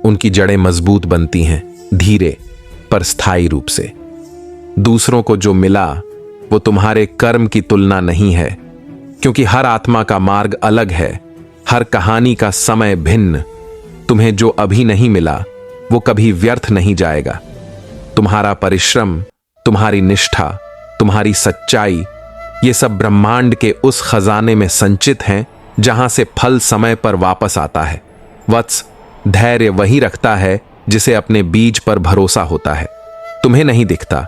उनकी जड़ें मजबूत बनती हैं, धीरे पर स्थायी रूप से। दूसरों को जो मिला वो तुम्हारे कर्म की तुलना नहीं है, क्योंकि हर आत्मा का मार्ग अलग है, हर कहानी का समय भिन्न। तुम्हें जो अभी नहीं मिला वो कभी व्यर्थ नहीं जाएगा। तुम्हारा परिश्रम, तुम्हारी निष्ठा, तुम्हारी सच्चाई, ये सब ब्रह्मांड के उस खजाने में संचित हैं जहां से फल समय पर वापस आता है। वत्स, धैर्य वही रखता है जिसे अपने बीज पर भरोसा होता है। तुम्हें नहीं दिखता,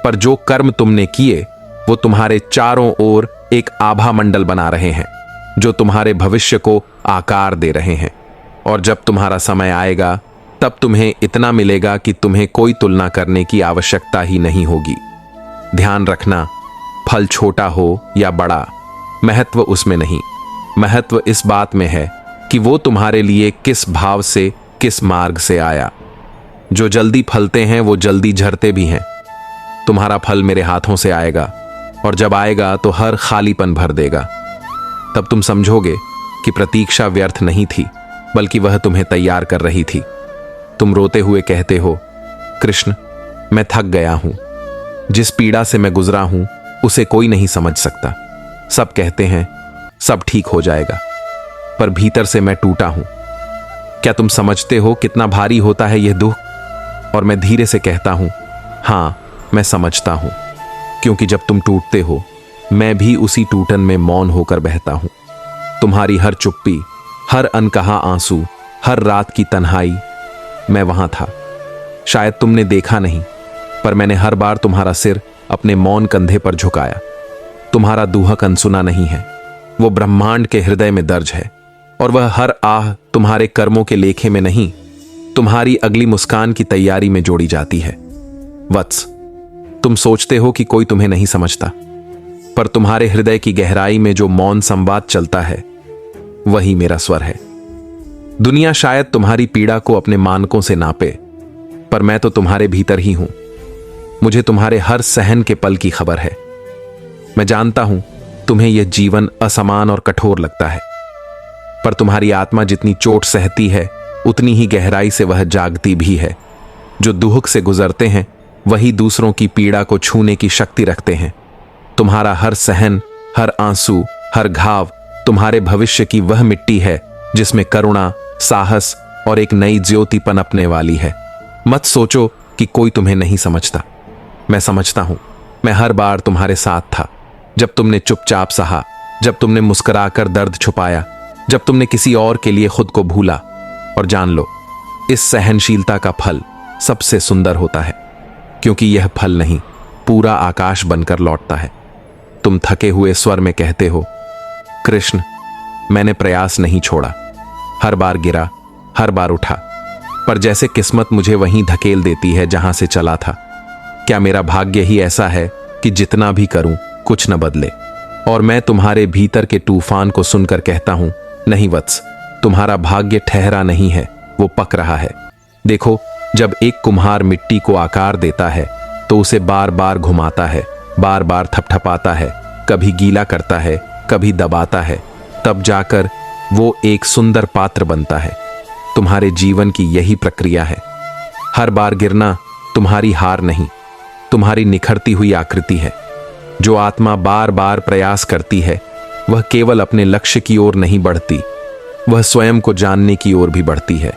पर जो कर्म तुमने किए वो तुम्हारे चारों ओर एक आभा मंडल बना रहे हैं, जो तुम्हारे भविष्य को आकार दे रहे हैं। और जब तुम्हारा समय आएगा तब तुम्हें इतना मिलेगा कि तुम्हें कोई तुलना करने की आवश्यकता ही नहीं होगी। ध्यान रखना, फल छोटा हो या बड़ा, महत्व उसमें नहीं, महत्व इस बात में है कि वो तुम्हारे लिए किस भाव से, किस मार्ग से आया। जो जल्दी फलते हैं वो जल्दी झरते भी हैं। तुम्हारा फल मेरे हाथों से आएगा, और जब आएगा तो हर खालीपन भर देगा। तब तुम समझोगे कि प्रतीक्षा व्यर्थ नहीं थी, बल्कि वह तुम्हें तैयार कर रही थी। तुम रोते हुए कहते हो, कृष्ण, मैं थक गया हूं। जिस पीड़ा से मैं गुजरा हूं उसे कोई नहीं समझ सकता। सब कहते हैं सब ठीक हो जाएगा, पर भीतर से मैं टूटा हूं। क्या तुम समझते हो कितना भारी होता है यह दुख? और मैं धीरे से कहता हूं, हां, मैं समझता हूं, क्योंकि जब तुम टूटते हो मैं भी उसी टूटन में मौन होकर बहता हूं। तुम्हारी हर चुप्पी, हर अनकहा आंसू, हर रात की तन्हाई, मैं वहां था। शायद तुमने देखा नहीं, पर मैंने हर बार तुम्हारा सिर अपने मौन कंधे पर झुकाया। तुम्हारा दुहक अनसुना नहीं है, वो ब्रह्मांड के हृदय में दर्ज है। और वह हर आह तुम्हारे कर्मों के लेखे में नहीं, तुम्हारी अगली मुस्कान की तैयारी में जोड़ी जाती है। वत्स, तुम सोचते हो कि कोई तुम्हें नहीं समझता, पर तुम्हारे हृदय की गहराई में जो मौन संवाद चलता है वही मेरा स्वर है। दुनिया शायद तुम्हारी पीड़ा को अपने मानकों से नापे, पर मैं तो तुम्हारे भीतर ही हूं। मुझे तुम्हारे हर सहन के पल की खबर है। मैं जानता हूं तुम्हें यह जीवन असमान और कठोर लगता है, पर तुम्हारी आत्मा जितनी चोट सहती है उतनी ही गहराई से वह जागती भी है। जो दुख से गुजरते हैं वही दूसरों की पीड़ा को छूने की शक्ति रखते हैं। तुम्हारा हर सहन, हर आंसू, हर घाव तुम्हारे भविष्य की वह मिट्टी है जिसमें करुणा, साहस और एक नई ज्योति पनपने वाली है। मत सोचो कि कोई तुम्हें नहीं समझता। मैं समझता हूं। मैं हर बार तुम्हारे साथ था, जब तुमने चुपचाप सहा, जब तुमने मुस्कुराकर दर्द छुपाया, जब तुमने किसी और के लिए खुद को भूला। और जान लो, इस सहनशीलता का फल सबसे सुंदर होता है, क्योंकि यह फल नहीं, पूरा आकाश बनकर लौटता है। तुम थके हुए स्वर में कहते हो, कृष्ण, मैंने प्रयास नहीं छोड़ा। हर बार गिरा, हर बार उठा, पर जैसे किस्मत मुझे वहीं धकेल देती है जहां से चला था। क्या मेरा भाग्य ही ऐसा है कि जितना भी करूं कुछ न बदले? और मैं तुम्हारे भीतर के तूफान को सुनकर कहता हूं, नहीं वत्स, तुम्हारा भाग्य ठहरा नहीं है, वो पक रहा है। देखो, जब एक कुम्हार मिट्टी को आकार देता है तो उसे बार बार घुमाता है, बार बार थपथपाता है, कभी गीला करता है, कभी दबाता है, तब जाकर वो एक सुंदर पात्र बनता है। तुम्हारे जीवन की यही प्रक्रिया है। हर बार गिरना तुम्हारी हार नहीं, तुम्हारी निखरती हुई आकृति है। जो आत्मा बार बार प्रयास करती है वह केवल अपने लक्ष्य की ओर नहीं बढ़ती, वह स्वयं को जानने की ओर भी बढ़ती है।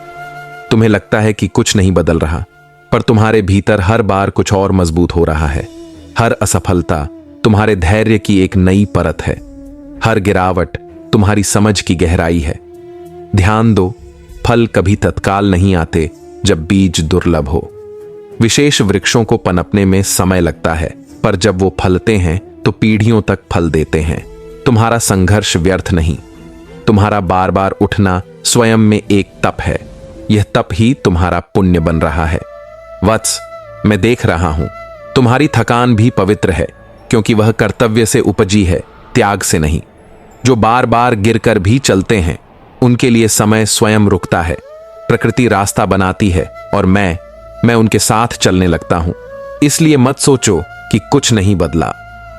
तुम्हें लगता है कि कुछ नहीं बदल रहा, पर तुम्हारे भीतर हर बार कुछ और मजबूत हो रहा है। हर असफलता तुम्हारे धैर्य की एक नई परत है, हर गिरावट तुम्हारी समझ की गहराई है। ध्यान दो, फल कभी तत्काल नहीं आते जब बीज दुर्लभ हो। विशेष वृक्षों को पनपने में समय लगता है, पर जब वो फलते हैं तो पीढ़ियों तक फल देते हैं। तुम्हारा संघर्ष व्यर्थ नहीं, तुम्हारा बार बार उठना स्वयं में एक तप है। यह तप ही तुम्हारा पुण्य बन रहा है। वत्स, मैं देख रहा हूं, तुम्हारी थकान भी पवित्र है, क्योंकि वह कर्तव्य से उपजी है, त्याग से नहीं। जो बार बार गिरकर भी चलते हैं उनके लिए समय स्वयं रुकता है, प्रकृति रास्ता बनाती है, और मैं उनके साथ चलने लगता हूं। इसलिए मत सोचो कि कुछ नहीं बदला।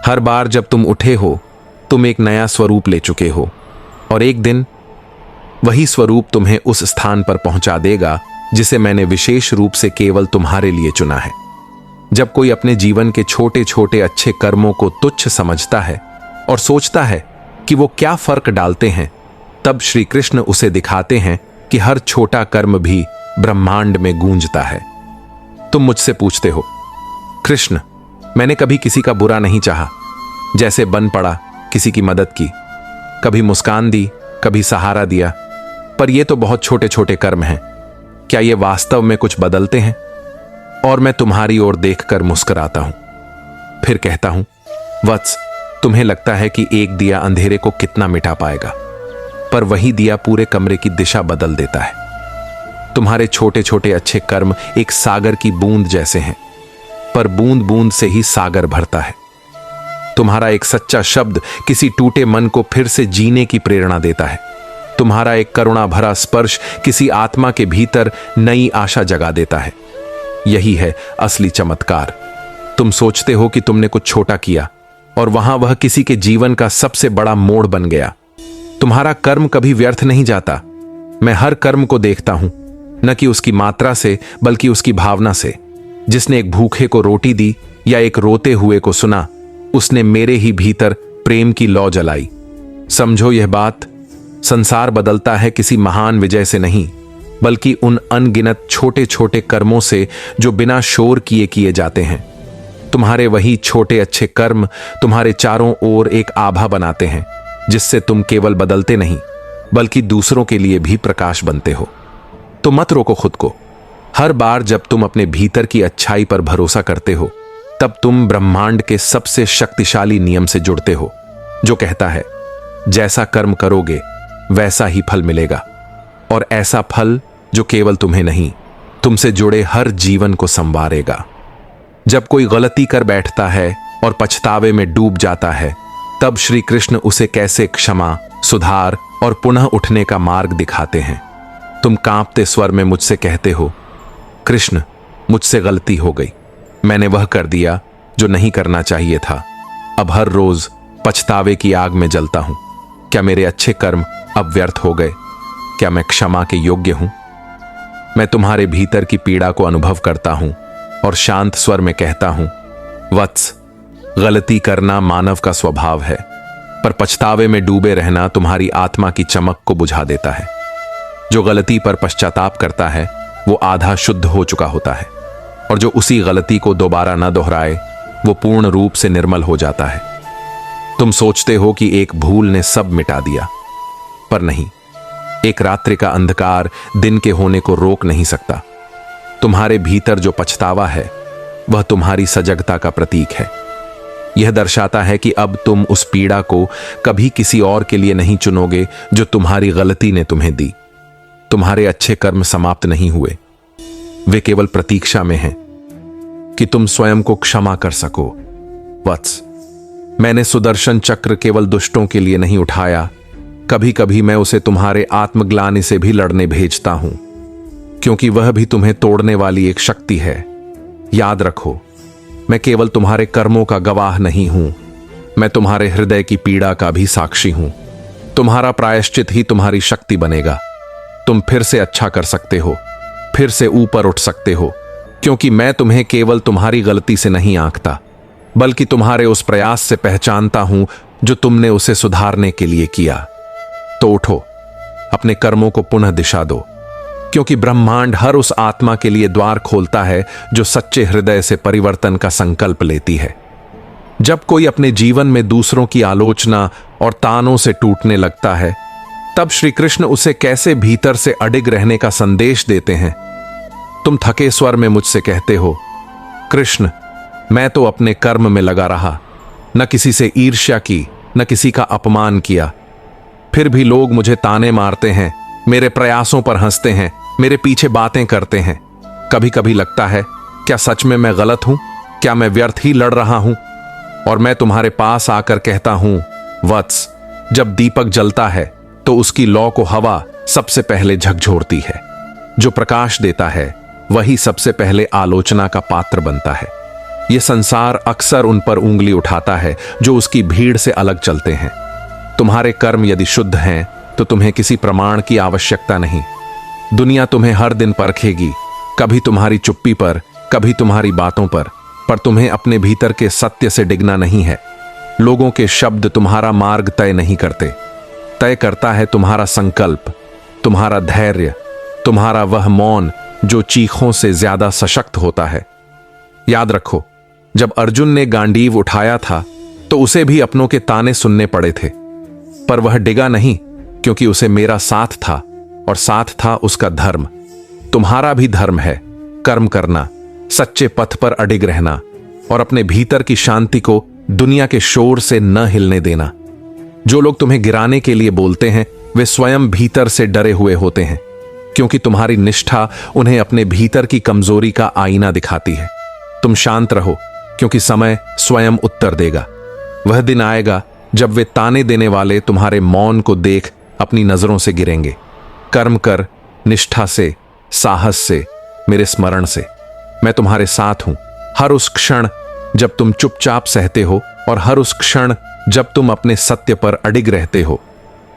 हर बार जब तुम उठे हो तुम एक नया स्वरूप ले चुके हो, और एक दिन वही स्वरूप तुम्हें उस स्थान पर पहुंचा देगा जिसे मैंने विशेष रूप से केवल तुम्हारे लिए चुना है। जब कोई अपने जीवन के छोटे छोटे अच्छे कर्मों को तुच्छ समझता है और सोचता है कि वो क्या फर्क डालते हैं, तब श्री कृष्ण उसे दिखाते हैं कि हर छोटा कर्म भी ब्रह्मांड में गूंजता है। तुम मुझसे पूछते हो, कृष्ण, मैंने कभी किसी का बुरा नहीं चाहा, जैसे बन पड़ा किसी की मदद की, कभी मुस्कान दी, कभी सहारा दिया, पर ये तो बहुत छोटे छोटे कर्म हैं। क्या ये वास्तव में कुछ बदलते हैं? और मैं तुम्हारी ओर देखकर मुस्कुराता हूं, फिर कहता हूं, वत्स, तुम्हें लगता है कि एक दिया अंधेरे को कितना मिटा पाएगा, पर वही दिया पूरे कमरे की दिशा बदल देता है। तुम्हारे छोटे छोटे अच्छे कर्म एक सागर की बूंद जैसे हैं, पर बूंद बूंद से ही सागर भरता है। तुम्हारा एक सच्चा शब्द किसी टूटे मन को फिर से जीने की प्रेरणा देता है। तुम्हारा एक करुणा भरा स्पर्श किसी आत्मा के भीतर नई आशा जगा देता है। यही है असली चमत्कार। तुम सोचते हो कि तुमने कुछ छोटा किया, और वहां वह किसी के जीवन का सबसे बड़ा मोड़ बन गया। तुम्हारा कर्म कभी व्यर्थ नहीं जाता। मैं हर कर्म को देखता हूं, न कि उसकी मात्रा से बल्कि उसकी भावना से। जिसने एक भूखे को रोटी दी या एक रोते हुए को सुना, उसने मेरे ही भीतर प्रेम की लौ जलाई। समझो यह बात, संसार बदलता है किसी महान विजय से नहीं, बल्कि उन अनगिनत छोटे छोटे कर्मों से जो बिना शोर किए किए जाते हैं। तुम्हारे वही छोटे अच्छे कर्म तुम्हारे चारों ओर एक आभा बनाते हैं, जिससे तुम केवल बदलते नहीं बल्कि दूसरों के लिए भी प्रकाश बनते हो। तो मत रोको खुद को। हर बार जब तुम अपने भीतर की अच्छाई पर भरोसा करते हो, तब तुम ब्रह्मांड के सबसे शक्तिशाली नियम से जुड़ते हो, जो कहता है जैसा कर्म करोगे वैसा ही फल मिलेगा। और ऐसा फल जो केवल तुम्हें नहीं, तुमसे जुड़े हर जीवन को संवारेगा। जब कोई गलती कर बैठता है और पछतावे में डूब जाता है, तब श्री कृष्ण उसे कैसे क्षमा, सुधार और पुनः उठने का मार्ग दिखाते हैं। तुम कांपते स्वर में मुझसे कहते हो, कृष्ण मुझसे गलती हो गई, मैंने वह कर दिया जो नहीं करना चाहिए था। अब हर रोज पछतावे की आग में जलता हूं। क्या मेरे अच्छे कर्म अब व्यर्थ हो गए? क्या मैं क्षमा के योग्य हूं? मैं तुम्हारे भीतर की पीड़ा को अनुभव करता हूं और शांत स्वर में कहता हूं, वत्स, गलती करना मानव का स्वभाव है, पर पछतावे में डूबे रहना तुम्हारी आत्मा की चमक को बुझा देता है। जो गलती पर पश्चाताप करता है वो आधा शुद्ध हो चुका होता है, और जो उसी गलती को दोबारा न दोहराए वो पूर्ण रूप से निर्मल हो जाता है। तुम सोचते हो कि एक भूल ने सब मिटा दिया, पर नहीं। एक रात्रि का अंधकार दिन के होने को रोक नहीं सकता। तुम्हारे भीतर जो पछतावा है वह तुम्हारी सजगता का प्रतीक है। यह दर्शाता है कि अब तुम उस पीड़ा को कभी किसी और के लिए नहीं चुनोगे जो तुम्हारी गलती ने तुम्हें दी। तुम्हारे अच्छे कर्म समाप्त नहीं हुए, वे केवल प्रतीक्षा में हैं कि तुम स्वयं को क्षमा कर सको। वत्स, मैंने सुदर्शन चक्र केवल दुष्टों के लिए नहीं उठाया, कभी कभी मैं उसे तुम्हारे आत्मग्लानि से भी लड़ने भेजता हूं, क्योंकि वह भी तुम्हें तोड़ने वाली एक शक्ति है। याद रखो, मैं केवल तुम्हारे कर्मों का गवाह नहीं हूं, मैं तुम्हारे हृदय की पीड़ा का भी साक्षी हूं। तुम्हारा प्रायश्चित ही तुम्हारी शक्ति बनेगा। तुम फिर से अच्छा कर सकते हो, फिर से ऊपर उठ सकते हो, क्योंकि मैं तुम्हें केवल तुम्हारी गलती से नहीं आंकता, बल्कि तुम्हारे उस प्रयास से पहचानता हूं जो तुमने उसे सुधारने के लिए किया। तो उठो, अपने कर्मों को पुनः दिशा दो, क्योंकि ब्रह्मांड हर उस आत्मा के लिए द्वार खोलता है जो सच्चे हृदय से परिवर्तन का संकल्प लेती है। जब कोई अपने जीवन में दूसरों की आलोचना और तानों से टूटने लगता है, तब श्री कृष्ण उसे कैसे भीतर से अडिग रहने का संदेश देते हैं। तुम थके स्वर में मुझसे कहते हो, कृष्ण, मैं तो अपने कर्म में लगा रहा, न किसी से ईर्ष्या की, न किसी का अपमान किया। फिर भी लोग मुझे ताने मारते हैं, मेरे प्रयासों पर हंसते हैं, मेरे पीछे बातें करते हैं। कभी कभी लगता है, क्या सच में मैं गलत हूं? क्या मैं व्यर्थ ही लड़ रहा हूं? और मैं तुम्हारे पास आकर कहता हूं, वत्स, जब दीपक जलता है तो उसकी लौ को हवा सबसे पहले झकझोरती है। जो प्रकाश देता है वही सबसे पहले आलोचना का पात्र बनता है। यह संसार अक्सर उन पर उंगली उठाता है जो उसकी भीड़ से अलग चलते हैं। तुम्हारे कर्म यदि शुद्ध हैं तो तुम्हें किसी प्रमाण की आवश्यकता नहीं। दुनिया तुम्हें हर दिन परखेगी, कभी तुम्हारी चुप्पी पर, कभी तुम्हारी बातों पर तुम्हें अपने भीतर के सत्य से डिगना नहीं है। लोगों के शब्द तुम्हारा मार्ग तय नहीं करते, तय करता है तुम्हारा संकल्प, तुम्हारा धैर्य, तुम्हारा वह मौन जो चीखों से ज्यादा सशक्त होता है। याद रखो, जब अर्जुन ने गांडीव उठाया था तो उसे भी अपनों के ताने सुनने पड़े थे, पर वह डिगा नहीं, क्योंकि उसे मेरा साथ था और साथ था उसका धर्म। तुम्हारा भी धर्म है कर्म करना, सच्चे पथ पर अडिग रहना और अपने भीतर की शांति को दुनिया के शोर से न हिलने देना। जो लोग तुम्हें गिराने के लिए बोलते हैं वे स्वयं भीतर से डरे हुए होते हैं, क्योंकि तुम्हारी निष्ठा उन्हें अपने भीतर की कमजोरी का आईना दिखाती है। तुम शांत रहो, क्योंकि समय स्वयं उत्तर देगा। वह दिन आएगा जब वे ताने देने वाले तुम्हारे मौन को देख अपनी नजरों से गिरेंगे। कर्म कर, निष्ठा से, साहस से, मेरे स्मरण से। मैं तुम्हारे साथ हूं। हर उस क्षण जब तुम चुपचाप सहते हो और हर उस क्षण जब तुम अपने सत्य पर अडिग रहते हो।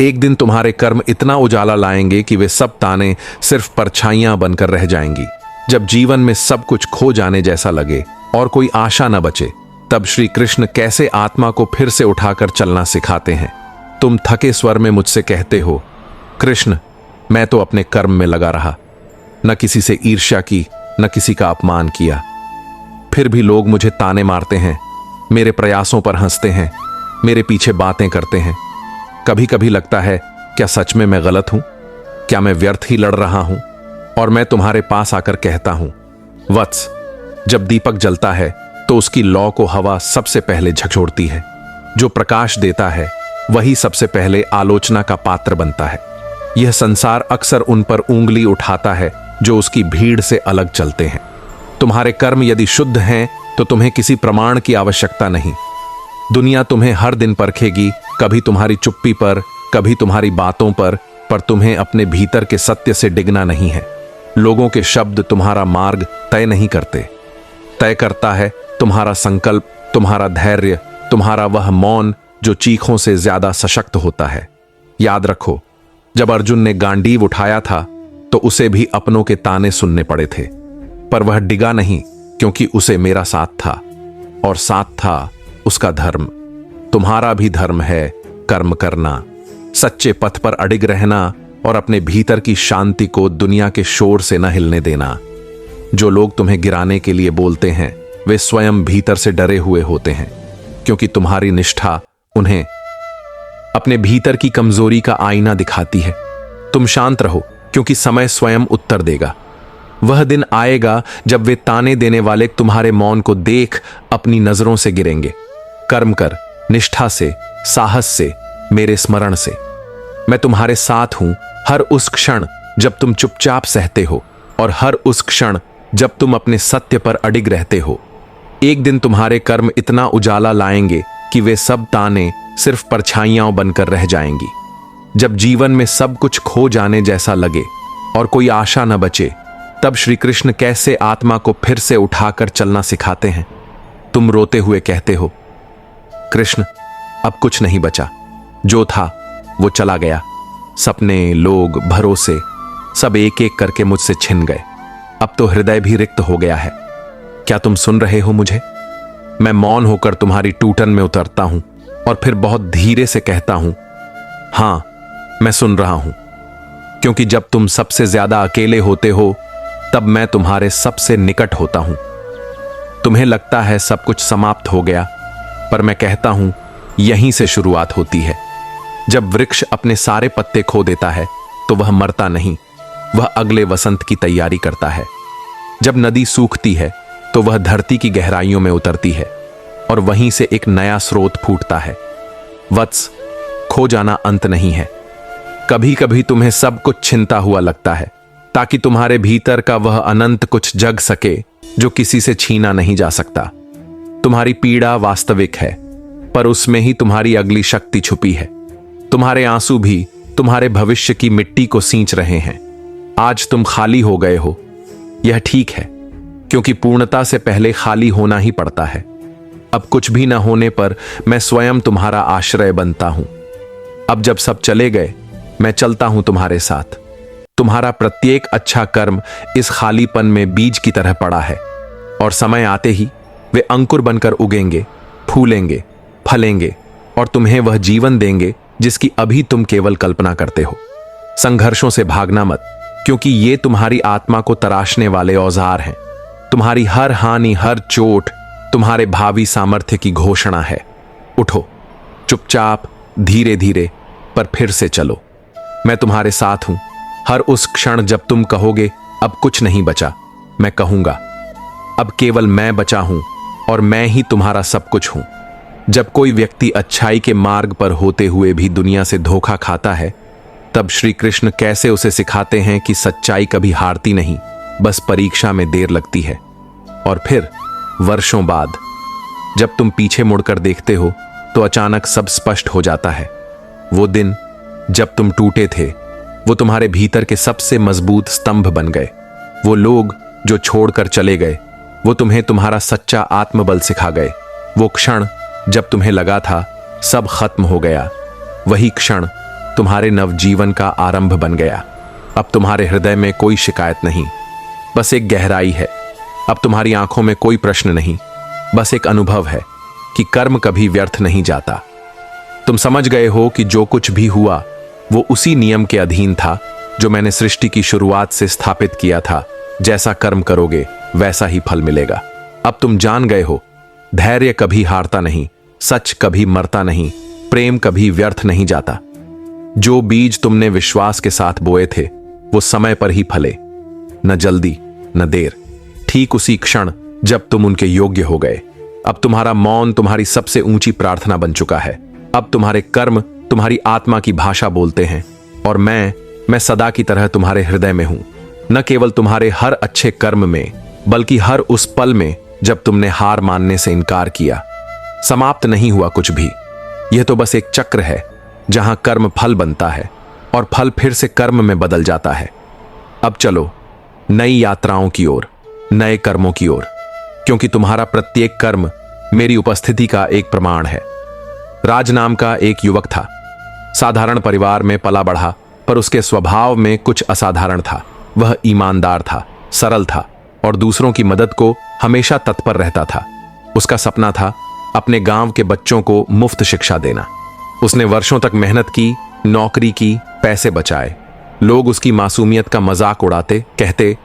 एक दिन तुम्हारे कर्म इतना उजाला लाएंगे कि वे सब ताने सिर्फ परछाइयां बनकर रह जाएंगी। जब जीवन में सब कुछ खो जाने जैसा लगे और कोई आशा न बचे, तब श्री कृष्ण कैसे आत्मा को फिर से उठाकर चलना सिखाते हैं। तुम थके स्वर में मुझसे कहते हो, कृष्ण मैं तो अपने कर्म में लगा रहा, न किसी से ईर्ष्या की, न किसी का अपमान किया। फिर भी लोग मुझे ताने मारते हैं, मेरे प्रयासों पर हंसते हैं, मेरे पीछे बातें करते हैं। कभी कभी लगता है क्या सच में मैं गलत हूं? क्या मैं व्यर्थ ही लड़ रहा हूं? और मैं तुम्हारे पास आकर कहता हूं, वत्स, जब दीपक जलता है तो उसकी लौ को हवा सबसे पहले झकझोरती है। जो प्रकाश देता है वही सबसे पहले आलोचना का पात्र बनता है। यह संसार अक्सर उन पर उंगली उठाता है जो उसकी भीड़ से अलग चलते हैं। तुम्हारे कर्म यदि शुद्ध हैं तो तुम्हें किसी प्रमाण की आवश्यकता नहीं। दुनिया तुम्हें हर दिन परखेगी, कभी तुम्हारी चुप्पी पर, कभी तुम्हारी बातों पर तुम्हें अपने भीतर के सत्य से डिगना नहीं है। लोगों के शब्द तुम्हारा मार्ग तय नहीं करते। तय करता है तुम्हारा संकल्प, तुम्हारा धैर्य, तुम्हारा वह मौन जो चीखों से ज्यादा सशक्त होता है। याद रखो, जब अर्जुन ने गांडीव उठाया था तो उसे भी अपनों के ताने सुनने पड़े थे, पर वह डिगा नहीं, क्योंकि उसे मेरा साथ था और साथ था उसका धर्म। तुम्हारा भी धर्म है कर्म करना, सच्चे पथ पर अडिग रहना और अपने भीतर की शांति को दुनिया के शोर से न हिलने देना। जो लोग तुम्हें गिराने के लिए बोलते हैं वे स्वयं भीतर से डरे हुए होते हैं, क्योंकि तुम्हारी निष्ठा उन्हें अपने भीतर की कमजोरी का आईना दिखाती है। तुम शांत रहो, क्योंकि समय स्वयं उत्तर देगा। वह दिन आएगा जब वे ताने देने वाले तुम्हारे मौन को देख अपनी नजरों से गिरेंगे। कर्म कर, निष्ठा से, साहस से, मेरे स्मरण से। मैं तुम्हारे साथ हूं हर उस क्षण जब तुम चुपचाप सहते हो और हर उस क्षण जब तुम अपने सत्य पर अडिग रहते हो। एक दिन तुम्हारे कर्म इतना उजाला लाएंगे कि वे सब ताने सिर्फ परछाइयां बनकर रह जाएंगी। जब जीवन में सब कुछ खो जाने जैसा लगे और कोई आशा न बचे, तब श्री कृष्ण कैसे आत्मा को फिर से उठाकर चलना सिखाते हैं। तुम रोते हुए कहते हो, कृष्ण अब कुछ नहीं बचा, जो था वो चला गया। सपने, लोग, भरोसे सब एक एक करके मुझसे छिन गए। अब तो हृदय भी रिक्त हो गया है। क्या तुम सुन रहे हो मुझे? मैं मौन होकर तुम्हारी टूटन में उतरता हूं और फिर बहुत धीरे से कहता हूं, हां मैं सुन रहा हूं, क्योंकि जब तुम सबसे ज्यादा अकेले होते हो तब मैं तुम्हारे सबसे निकट होता हूं। तुम्हें लगता है सब कुछ समाप्त हो गया, पर मैं कहता हूं यहीं से शुरुआत होती है। जब वृक्ष अपने सारे पत्ते खो देता है तो वह मरता नहीं, वह अगले वसंत की तैयारी करता है। जब नदी सूखती है तो वह धरती की गहराइयों में उतरती है और वहीं से एक नया स्रोत फूटता है। वत्स, खो जाना अंत नहीं है। कभी कभी तुम्हें सब कुछ छिनता हुआ लगता है, ताकि तुम्हारे भीतर का वह अनंत कुछ जग सके जो किसी से छीना नहीं जा सकता। तुम्हारी पीड़ा वास्तविक है, पर उसमें ही तुम्हारी अगली शक्ति छुपी है। तुम्हारे आंसू भी तुम्हारे भविष्य की मिट्टी को सींच रहे हैं। आज तुम खाली हो गए हो, यह ठीक है, क्योंकि पूर्णता से पहले खाली होना ही पड़ता है। अब कुछ भी न होने पर मैं स्वयं तुम्हारा आश्रय बनता हूं। अब जब सब चले गए, मैं चलता हूं तुम्हारे साथ। तुम्हारा प्रत्येक अच्छा कर्म इस खालीपन में बीज की तरह पड़ा है, और समय आते ही वे अंकुर बनकर उगेंगे, फूलेंगे, फलेंगे और तुम्हें वह जीवन देंगे जिसकी अभी तुम केवल कल्पना करते हो। संघर्षों से भागना मत, क्योंकि ये तुम्हारी आत्मा को तराशने वाले औजार हैं। तुम्हारी हर हानि, हर चोट तुम्हारे भावी सामर्थ्य की घोषणा है। उठो, चुपचाप, धीरे धीरे, पर फिर से चलो। मैं तुम्हारे साथ हूं हर उस क्षण जब तुम कहोगे अब कुछ नहीं बचा। मैं कहूंगा अब केवल मैं बचा हूं और मैं ही तुम्हारा सब कुछ हूं। जब कोई व्यक्ति अच्छाई के मार्ग पर होते हुए भी दुनिया से धोखा खाता है, तब श्री कृष्ण कैसे उसे सिखाते हैं कि सच्चाई कभी हारती नहीं, बस परीक्षा में देर लगती है। और फिर वर्षों बाद जब तुम पीछे मुड़कर देखते हो तो अचानक सब स्पष्ट हो जाता है। वो दिन जब तुम टूटे थे, वो तुम्हारे भीतर के सबसे मजबूत स्तंभ बन गए। वो लोग जो छोड़कर चले गए, वो तुम्हें तुम्हारा सच्चा आत्मबल सिखा गए। वो क्षण जब तुम्हें लगा था सब खत्म हो गया, वही क्षण तुम्हारे नवजीवन का आरंभ बन गया। अब तुम्हारे हृदय में कोई शिकायत नहीं, बस एक गहराई है। अब तुम्हारी आंखों में कोई प्रश्न नहीं, बस एक अनुभव है कि कर्म कभी व्यर्थ नहीं जाता। तुम समझ गए हो कि जो कुछ भी हुआ वो उसी नियम के अधीन था जो मैंने सृष्टि की शुरुआत से स्थापित किया था। जैसा कर्म करोगे वैसा ही फल मिलेगा। अब तुम जान गए हो, धैर्य कभी हारता नहीं, सच कभी मरता नहीं, प्रेम कभी व्यर्थ नहीं जाता। जो बीज तुमने विश्वास के साथ बोए थे वो समय पर ही फले, न जल्दी न देर, ठीक उसी क्षण जब तुम उनके योग्य हो गए। अब तुम्हारा मौन तुम्हारी सबसे ऊंची प्रार्थना बन चुका है। अब तुम्हारे कर्म तुम्हारी आत्मा की भाषा बोलते हैं और मैं सदा की तरह तुम्हारे हृदय में हूं। न केवल तुम्हारे हर अच्छे कर्म में, बल्कि हर उस पल में जब तुमने हार मानने से इनकार किया। समाप्त नहीं हुआ कुछ भी, यह तो बस एक चक्र है जहां कर्म फल बनता है और फल फिर से कर्म में बदल जाता है। अब चलो नई यात्राओं की ओर, नए कर्मों की ओर, क्योंकि तुम्हारा प्रत्येक कर्म मेरी उपस्थिति का एक प्रमाण है। राज नाम का एक युवक था। साधारण परिवार में पला बढ़ा, पर उसके स्वभाव में कुछ असाधारण था। वह ईमानदार था, सरल था और दूसरों की मदद को हमेशा तत्पर रहता था। उसका सपना था अपने गांव के बच्चों को मुफ्त शिक्षा देना। उसने वर्षों तक मेहनत की, नौकरी की, पैसे बचाए। लोग उसकी मासूमियत का मजाक उड़ाते, कहते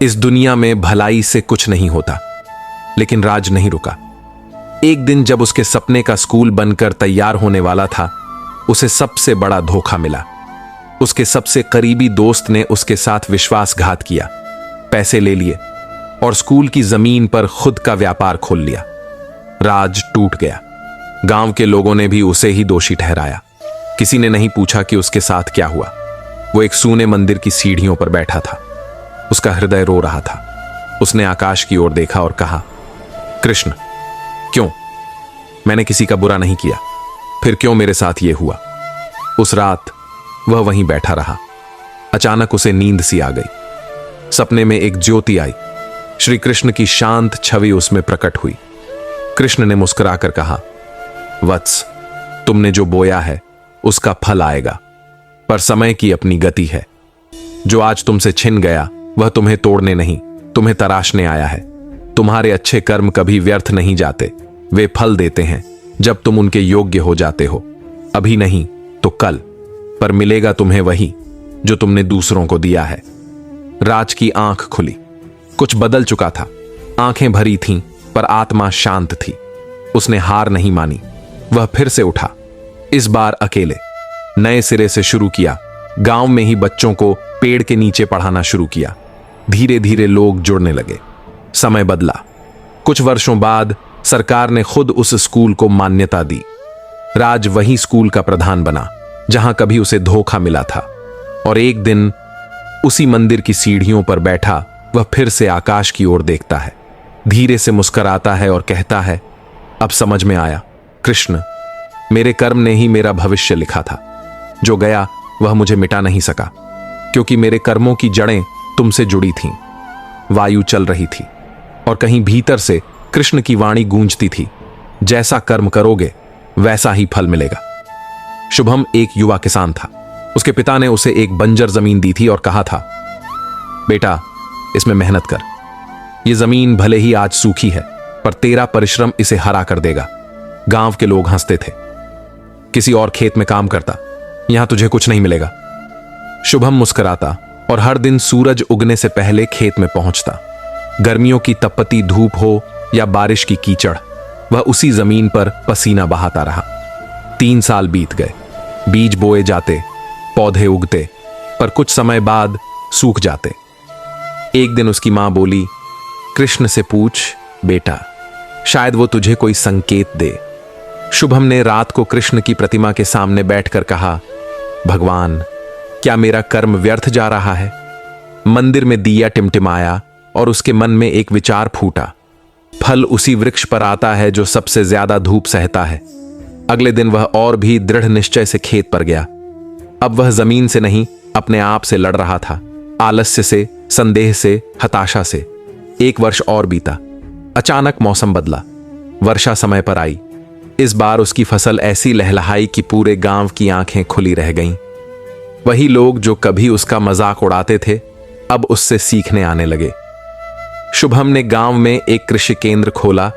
इस दुनिया में भलाई से कुछ नहीं होता। लेकिन राज नहीं रुका। एक दिन जब उसके सपने का स्कूल बनकर तैयार होने वाला था, उसे सबसे बड़ा धोखा मिला। उसके सबसे करीबी दोस्त ने उसके साथ विश्वासघात किया, पैसे ले लिए और स्कूल की जमीन पर खुद का व्यापार खोल लिया। राज टूट गया। गांव के लोगों ने भी उसे ही दोषी ठहराया। किसी ने नहीं पूछा कि उसके साथ क्या हुआ। वो एक सूने मंदिर की सीढ़ियों पर बैठा था। उसका हृदय रो रहा था। उसने आकाश की ओर देखा और कहा, कृष्ण, क्यों? मैंने किसी का बुरा नहीं किया, फिर क्यों मेरे साथ ये हुआ? उस रात वह वहीं बैठा रहा। अचानक उसे नींद सी आ गई। सपने में एक ज्योति आई। श्री कृष्ण की शांत छवि उसमें प्रकट हुई। कृष्ण ने मुस्कुराकर कहा, वत्स, तुमने जो बोया है उसका फल आएगा, पर समय की अपनी गति है। जो आज तुमसे छिन गया वह तुम्हें तोड़ने नहीं, तुम्हें तराशने आया है। तुम्हारे अच्छे कर्म कभी व्यर्थ नहीं जाते। वे फल देते हैं जब तुम उनके योग्य हो जाते हो। अभी नहीं तो कल, पर मिलेगा तुम्हें वही जो तुमने दूसरों को दिया है। राज की आंख खुली। कुछ बदल चुका था। आंखें भरी थीं, पर आत्मा शांत थी। उसने हार नहीं मानी। वह फिर से उठा, इस बार अकेले। नए सिरे से शुरू किया। गांव में ही बच्चों को पेड़ के नीचे पढ़ाना शुरू किया। धीरे धीरे लोग जुड़ने लगे। समय बदला। कुछ वर्षों बाद सरकार ने खुद उस स्कूल को मान्यता दी। राज वही स्कूल का प्रधान बना जहां कभी उसे धोखा मिला था। और एक दिन उसी मंदिर की सीढ़ियों पर बैठा वह फिर से आकाश की ओर देखता है, धीरे से मुस्कुराता है और कहता है, अब समझ में आया कृष्ण, मेरे कर्म ने ही मेरा भविष्य लिखा था। जो गया वह मुझे मिटा नहीं सका, क्योंकि मेरे कर्मों की जड़ें तुमसे जुड़ी थीं। वायु चल रही थी और कहीं भीतर से कृष्ण की वाणी गूंजती थी, जैसा कर्म करोगे वैसा ही फल मिलेगा। शुभम एक युवा किसान था। उसके पिता ने उसे एक बंजर जमीन दी थी और कहा था, बेटा, इसमें मेहनत कर। यह जमीन भले ही आज सूखी है, पर तेरा परिश्रम इसे हरा कर देगा। गांव के लोग हंसते थे, किसी और खेत में काम करता, यहां तुझे कुछ नहीं मिलेगा। शुभम मुस्कुराता और हर दिन सूरज उगने से पहले खेत में पहुंचता। गर्मियों की तपती धूप हो या बारिश की कीचड़, वह उसी जमीन पर पसीना बहाता रहा। 3 साल बीत गए। बीज बोए जाते, पौधे उगते, पर कुछ समय बाद सूख जाते। एक दिन उसकी मां बोली, कृष्ण से पूछ बेटा, शायद वो तुझे कोई संकेत दे। शुभम ने रात को कृष्ण की प्रतिमा के सामने बैठकर कहा, भगवान, क्या मेरा कर्म व्यर्थ जा रहा है? मंदिर में दिया टिमटिमाया और उसके मन में एक विचार फूटा, फल उसी वृक्ष पर आता है जो सबसे ज्यादा धूप सहता है। अगले दिन वह और भी दृढ़ निश्चय से खेत पर गया। अब वह जमीन से नहीं, अपने आप से लड़ रहा था, आलस्य से, संदेह से, हताशा से। 1 वर्ष और बीता। अचानक मौसम बदला। वर्षा समय पर आई। इस बार उसकी फसल ऐसी लहलहाई कि पूरे गांव की आंखें खुली रह गईं। वही लोग जो कभी उसका मजाक उड़ाते थे अब उससे सीखने आने लगे। शुभम ने गांव में एक कृषि केंद्र खोला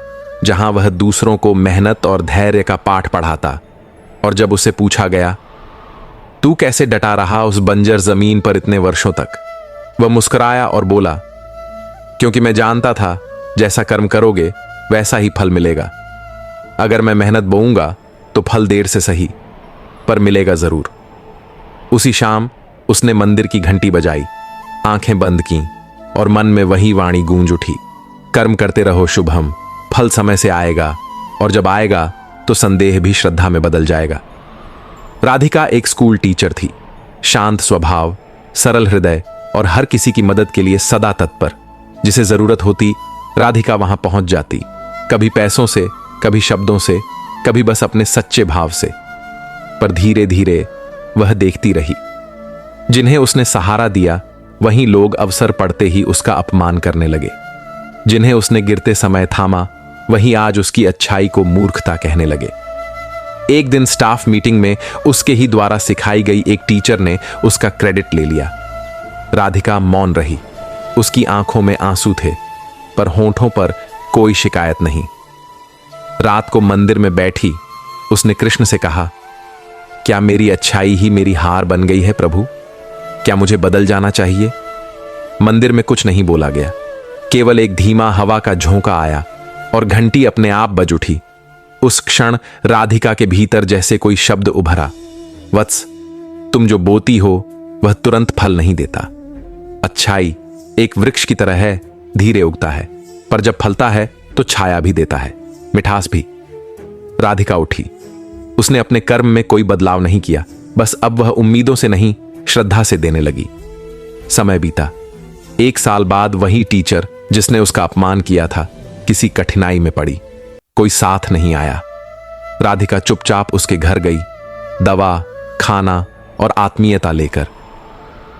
जहां वह दूसरों को मेहनत और धैर्य का पाठ पढ़ाता। और जब उसे पूछा गया, तू कैसे डटा रहा उस बंजर जमीन पर इतने वर्षों तक, वह मुस्कुराया और बोला, क्योंकि मैं जानता था जैसा कर्म करोगे वैसा ही फल मिलेगा। अगर मैं मेहनत बोऊंगा तो फल देर से सही पर मिलेगा जरूर। उसी शाम उसने मंदिर की घंटी बजाई, आंखें बंद की और मन में वही वाणी गूंज उठी, कर्म करते रहो शुभम, फल समय से आएगा और जब आएगा तो संदेह भी श्रद्धा में बदल जाएगा। राधिका एक स्कूल टीचर थी, शांत स्वभाव, सरल हृदय और हर किसी की मदद के लिए सदा तत्पर। जिसे जरूरत होती राधिका वहां पहुंच जाती, कभी पैसों से, कभी शब्दों से, कभी बस अपने सच्चे भाव से। पर धीरे धीरे वह देखती रही, जिन्हें उसने सहारा दिया वहीं लोग अवसर पड़ते ही उसका अपमान करने लगे। जिन्हें उसने गिरते समय थामा वहीं आज उसकी अच्छाई को मूर्खता कहने लगे। एक दिन स्टाफ मीटिंग में उसके ही द्वारा सिखाई गई एक टीचर ने उसका क्रेडिट ले लिया। राधिका मौन रही, उसकी आंखों में आंसू थे पर होंठों पर कोई शिकायत नहीं। रात को मंदिर में बैठी उसने कृष्ण से कहा, क्या मेरी अच्छाई ही मेरी हार बन गई है प्रभु? क्या मुझे बदल जाना चाहिए? मंदिर में कुछ नहीं बोला गया, केवल एक धीमा हवा का झोंका आया और घंटी अपने आप बज उठी। उस क्षण राधिका के भीतर जैसे कोई शब्द उभरा, वत्स, तुम जो बोती हो वह तुरंत फल नहीं देता। अच्छाई एक वृक्ष की तरह है, धीरे उगता है पर जब फलता है तो छाया भी देता है, मिठास भी। राधिका उठी, उसने अपने कर्म में कोई बदलाव नहीं किया, बस अब वह उम्मीदों से नहीं श्रद्धा से देने लगी। समय बीता। 1 साल बाद वही टीचर जिसने उसका अपमान किया था किसी कठिनाई में पड़ी, कोई साथ नहीं आया। राधिका चुपचाप उसके घर गई, दवा, खाना और आत्मीयता लेकर।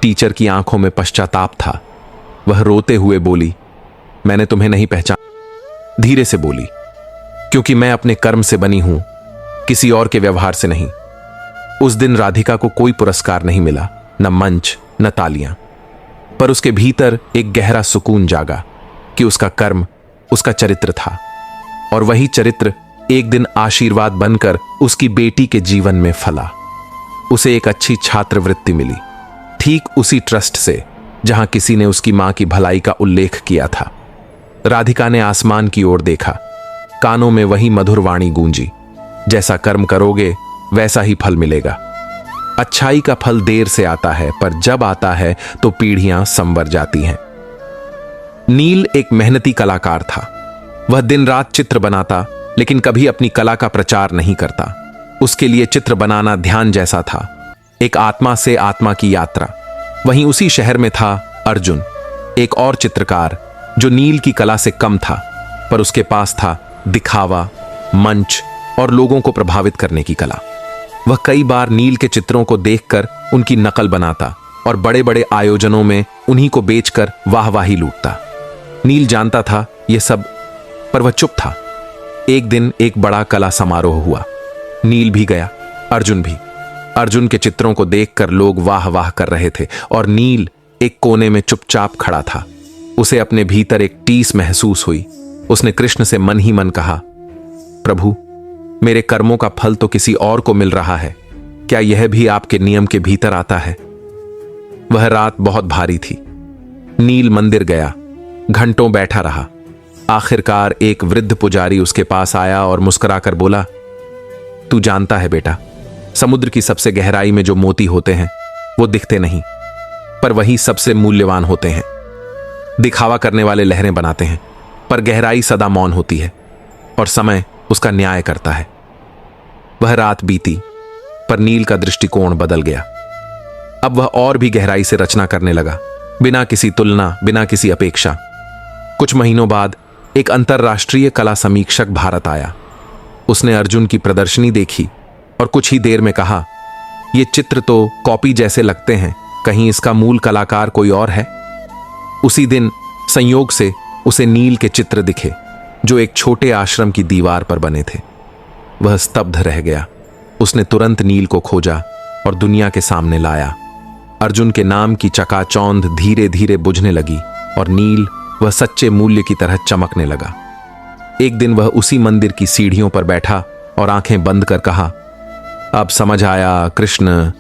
टीचर की आंखों में पश्चाताप था। वह रोते हुए बोली, मैंने तुम्हें नहीं पहचाना। धीरे से बोली, क्योंकि मैं अपने कर्म से बनी हूं, किसी और के व्यवहार से नहीं। उस दिन राधिका को कोई पुरस्कार नहीं मिला, न मंच न तालियां, पर उसके भीतर एक गहरा सुकून जागा कि उसका कर्म उसका चरित्र था और वही चरित्र एक दिन आशीर्वाद बनकर उसकी बेटी के जीवन में फला। उसे एक अच्छी छात्रवृत्ति मिली, ठीक उसी ट्रस्ट से जहां किसी ने उसकी मां की भलाई का उल्लेख किया था। राधिका ने आसमान की ओर देखा, कानों में वही मधुर वाणी गूंजी, जैसा कर्म करोगे वैसा ही फल मिलेगा। अच्छाई का फल देर से आता है पर जब आता है तो पीढ़ियां संवर जाती हैं। नील एक मेहनती कलाकार था। वह दिन रात चित्र बनाता लेकिन कभी अपनी कला का प्रचार नहीं करता। उसके लिए चित्र बनाना ध्यान जैसा था, एक आत्मा से आत्मा की यात्रा। वहीं उसी शहर में था अर्जुन, एक और चित्रकार जो नील की कला से कम था, पर उसके पास था दिखावा, मंच और लोगों को प्रभावित करने की कला। वह कई बार नील के चित्रों को देखकर उनकी नकल बनाता और बड़े बड़े आयोजनों में उन्हीं को बेचकर वाहवाही लूटता। नील जानता था यह सब, पर वह चुप था। एक दिन एक बड़ा कला समारोह हुआ। नील भी गया, अर्जुन भी। अर्जुन के चित्रों को देखकर लोग वाह वाह कर रहे थे और नील एक कोने में चुपचाप खड़ा था। उसे अपने भीतर एक टीस महसूस हुई। उसने कृष्ण से मन ही मन कहा, प्रभु, मेरे कर्मों का फल तो किसी और को मिल रहा है, क्या यह भी आपके नियम के भीतर आता है? वह रात बहुत भारी थी। नील मंदिर गया, घंटों बैठा रहा। आखिरकार एक वृद्ध पुजारी उसके पास आया और मुस्कुराकर बोला, तू जानता है बेटा, समुद्र की सबसे गहराई में जो मोती होते हैं वो दिखते नहीं, पर वही सबसे मूल्यवान होते हैं। दिखावा करने वाले लहरें बनाते हैं, पर गहराई सदा मौन होती है और समय उसका न्याय करता है। वह रात बीती, पर नील का दृष्टिकोण बदल गया। अब वह और भी गहराई से रचना करने लगा, बिना किसी तुलना, बिना किसी अपेक्षा। कुछ महीनों बाद एक अंतर्राष्ट्रीय कला समीक्षक भारत आया। उसने अर्जुन की प्रदर्शनी देखी और कुछ ही देर में कहा, ये चित्र तो कॉपी जैसे लगते हैं, कहीं इसका मूल कलाकार कोई और है? उसी दिन संयोग से उसे नील के चित्र दिखे जो एक छोटे आश्रम की दीवार पर बने थे। वह स्तब्ध रह गया। उसने तुरंत नील को खोजा और दुनिया के सामने लाया। अर्जुन के नाम की चकाचौंध धीरे धीरे बुझने लगी और नील वह सच्चे मूल्य की तरह चमकने लगा। एक दिन वह उसी मंदिर की सीढ़ियों पर बैठा और आंखें बंद कर कहा, अब समझ आया कृष्ण,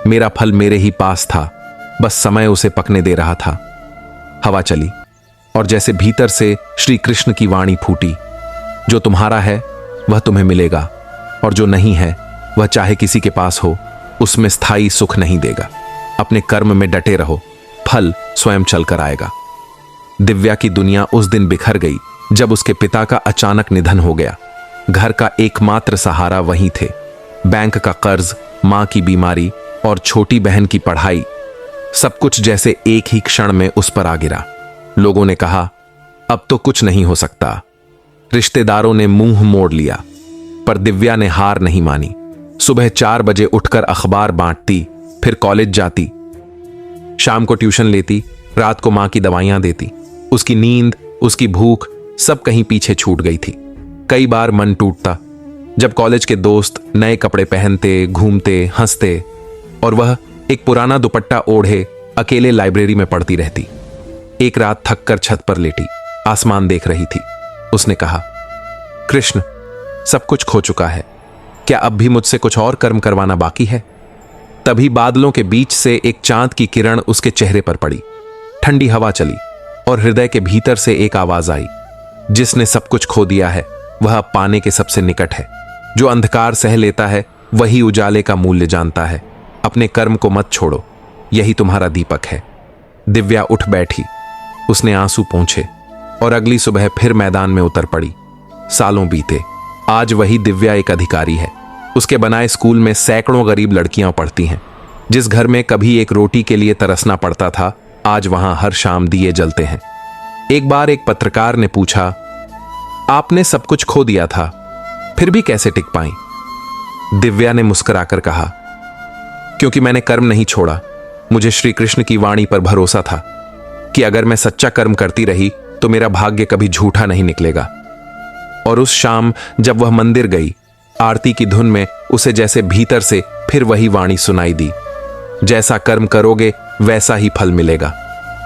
मेरा फल मेरे ही पास था, बस समय उसे पकने दे रहा था। हवा चली और जैसे भीतर से श्री कृष्ण की वाणी फूटी, जो तुम्हारा है वह तुम्हें मिलेगा और जो नहीं है वह चाहे किसी के पास हो उसमें स्थायी सुख नहीं देगा। अपने कर्म में डटे रहो, फल स्वयं चलकर आएगा। दिव्या की दुनिया उस दिन बिखर गई जब उसके पिता का अचानक निधन हो गया। घर का एकमात्र सहारा वही थे। बैंक का कर्ज, मां की बीमारी और छोटी बहन की पढ़ाई, सब कुछ जैसे एक ही क्षण में उस पर आ गिरा। लोगों ने कहा, अब तो कुछ नहीं हो सकता। रिश्तेदारों ने मुंह मोड़ लिया, पर दिव्या ने हार नहीं मानी। सुबह 4 बजे उठकर अखबार बांटती, फिर कॉलेज जाती, शाम को ट्यूशन लेती, रात को मां की दवाइयां देती। उसकी नींद, उसकी भूख सब कहीं पीछे छूट गई थी। कई बार मन टूटता जब कॉलेज के दोस्त नए कपड़े पहनते, घूमते, हंसते और वह एक पुराना दुपट्टा ओढ़े अकेले लाइब्रेरी में पढ़ती रहती। एक रात थककर छत पर लेटी आसमान देख रही थी। उसने कहा, कृष्ण, सब कुछ खो चुका है, क्या अब भी मुझसे कुछ और कर्म करवाना बाकी है? तभी बादलों के बीच से एक चांद की किरण उसके चेहरे पर पड़ी। ठंडी हवा चली और हृदय के भीतर से एक आवाज आई, जिसने सब कुछ खो दिया है वह अब पाने के सबसे निकट है। जो अंधकार सह लेता है वही उजाले का मूल्य जानता है। अपने कर्म को मत छोड़ो, यही तुम्हारा दीपक है। दिव्या उठ बैठी, उसने आंसू पोंछे और अगली सुबह फिर मैदान में उतर पड़ी। सालों बीते, आज वही दिव्या एक अधिकारी है। उसके बनाए स्कूल में सैकड़ों गरीब लड़कियां पढ़ती हैं। जिस घर में कभी एक रोटी के लिए तरसना पड़ता था, आज वहां हर शाम दिए जलते हैं। एक बार एक पत्रकार ने पूछा, आपने सब कुछ खो दिया था, फिर भी कैसे टिक पाई? दिव्या ने मुस्कुराकर कहा, क्योंकि मैंने कर्म नहीं छोड़ा। मुझे श्री कृष्ण की वाणी पर भरोसा था कि अगर मैं सच्चा कर्म करती रही तो मेरा भाग्य कभी झूठा नहीं निकलेगा। और उस शाम जब वह मंदिर गई, आरती की धुन में उसे जैसे भीतर से फिर वही वाणी सुनाई दी, जैसा कर्म करोगे वैसा ही फल मिलेगा।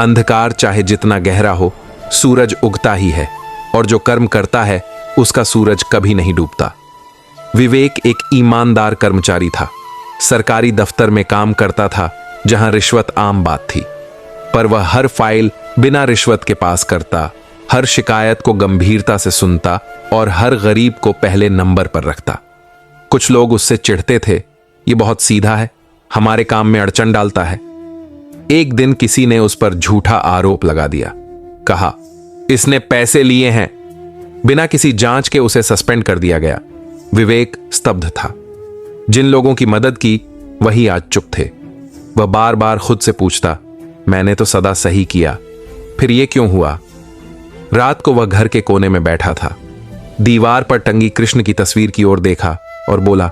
अंधकार चाहे जितना गहरा हो, सूरज उगता ही है, और जो कर्म करता है उसका सूरज कभी नहीं डूबता। विवेक एक ईमानदार कर्मचारी था। सरकारी दफ्तर में काम करता था जहां रिश्वत आम बात थी, पर वह हर फाइल बिना रिश्वत के पास करता, हर शिकायत को गंभीरता से सुनता और हर गरीब को पहले नंबर पर रखता। कुछ लोग उससे चिढ़ते थे, ये बहुत सीधा है, हमारे काम में अड़चन डालता है। एक दिन किसी ने उस पर झूठा आरोप लगा दिया। कहा, इसने पैसे लिए हैं। बिना किसी जांच के उसे सस्पेंड कर दिया गया। विवेक स्तब्ध था। जिन लोगों की मदद की वही आज चुप थे। वह बार बार खुद से पूछता, मैंने तो सदा सही किया, फिर ये क्यों हुआ? रात को वह घर के कोने में बैठा था। दीवार पर टंगी कृष्ण की तस्वीर की ओर देखा और बोला,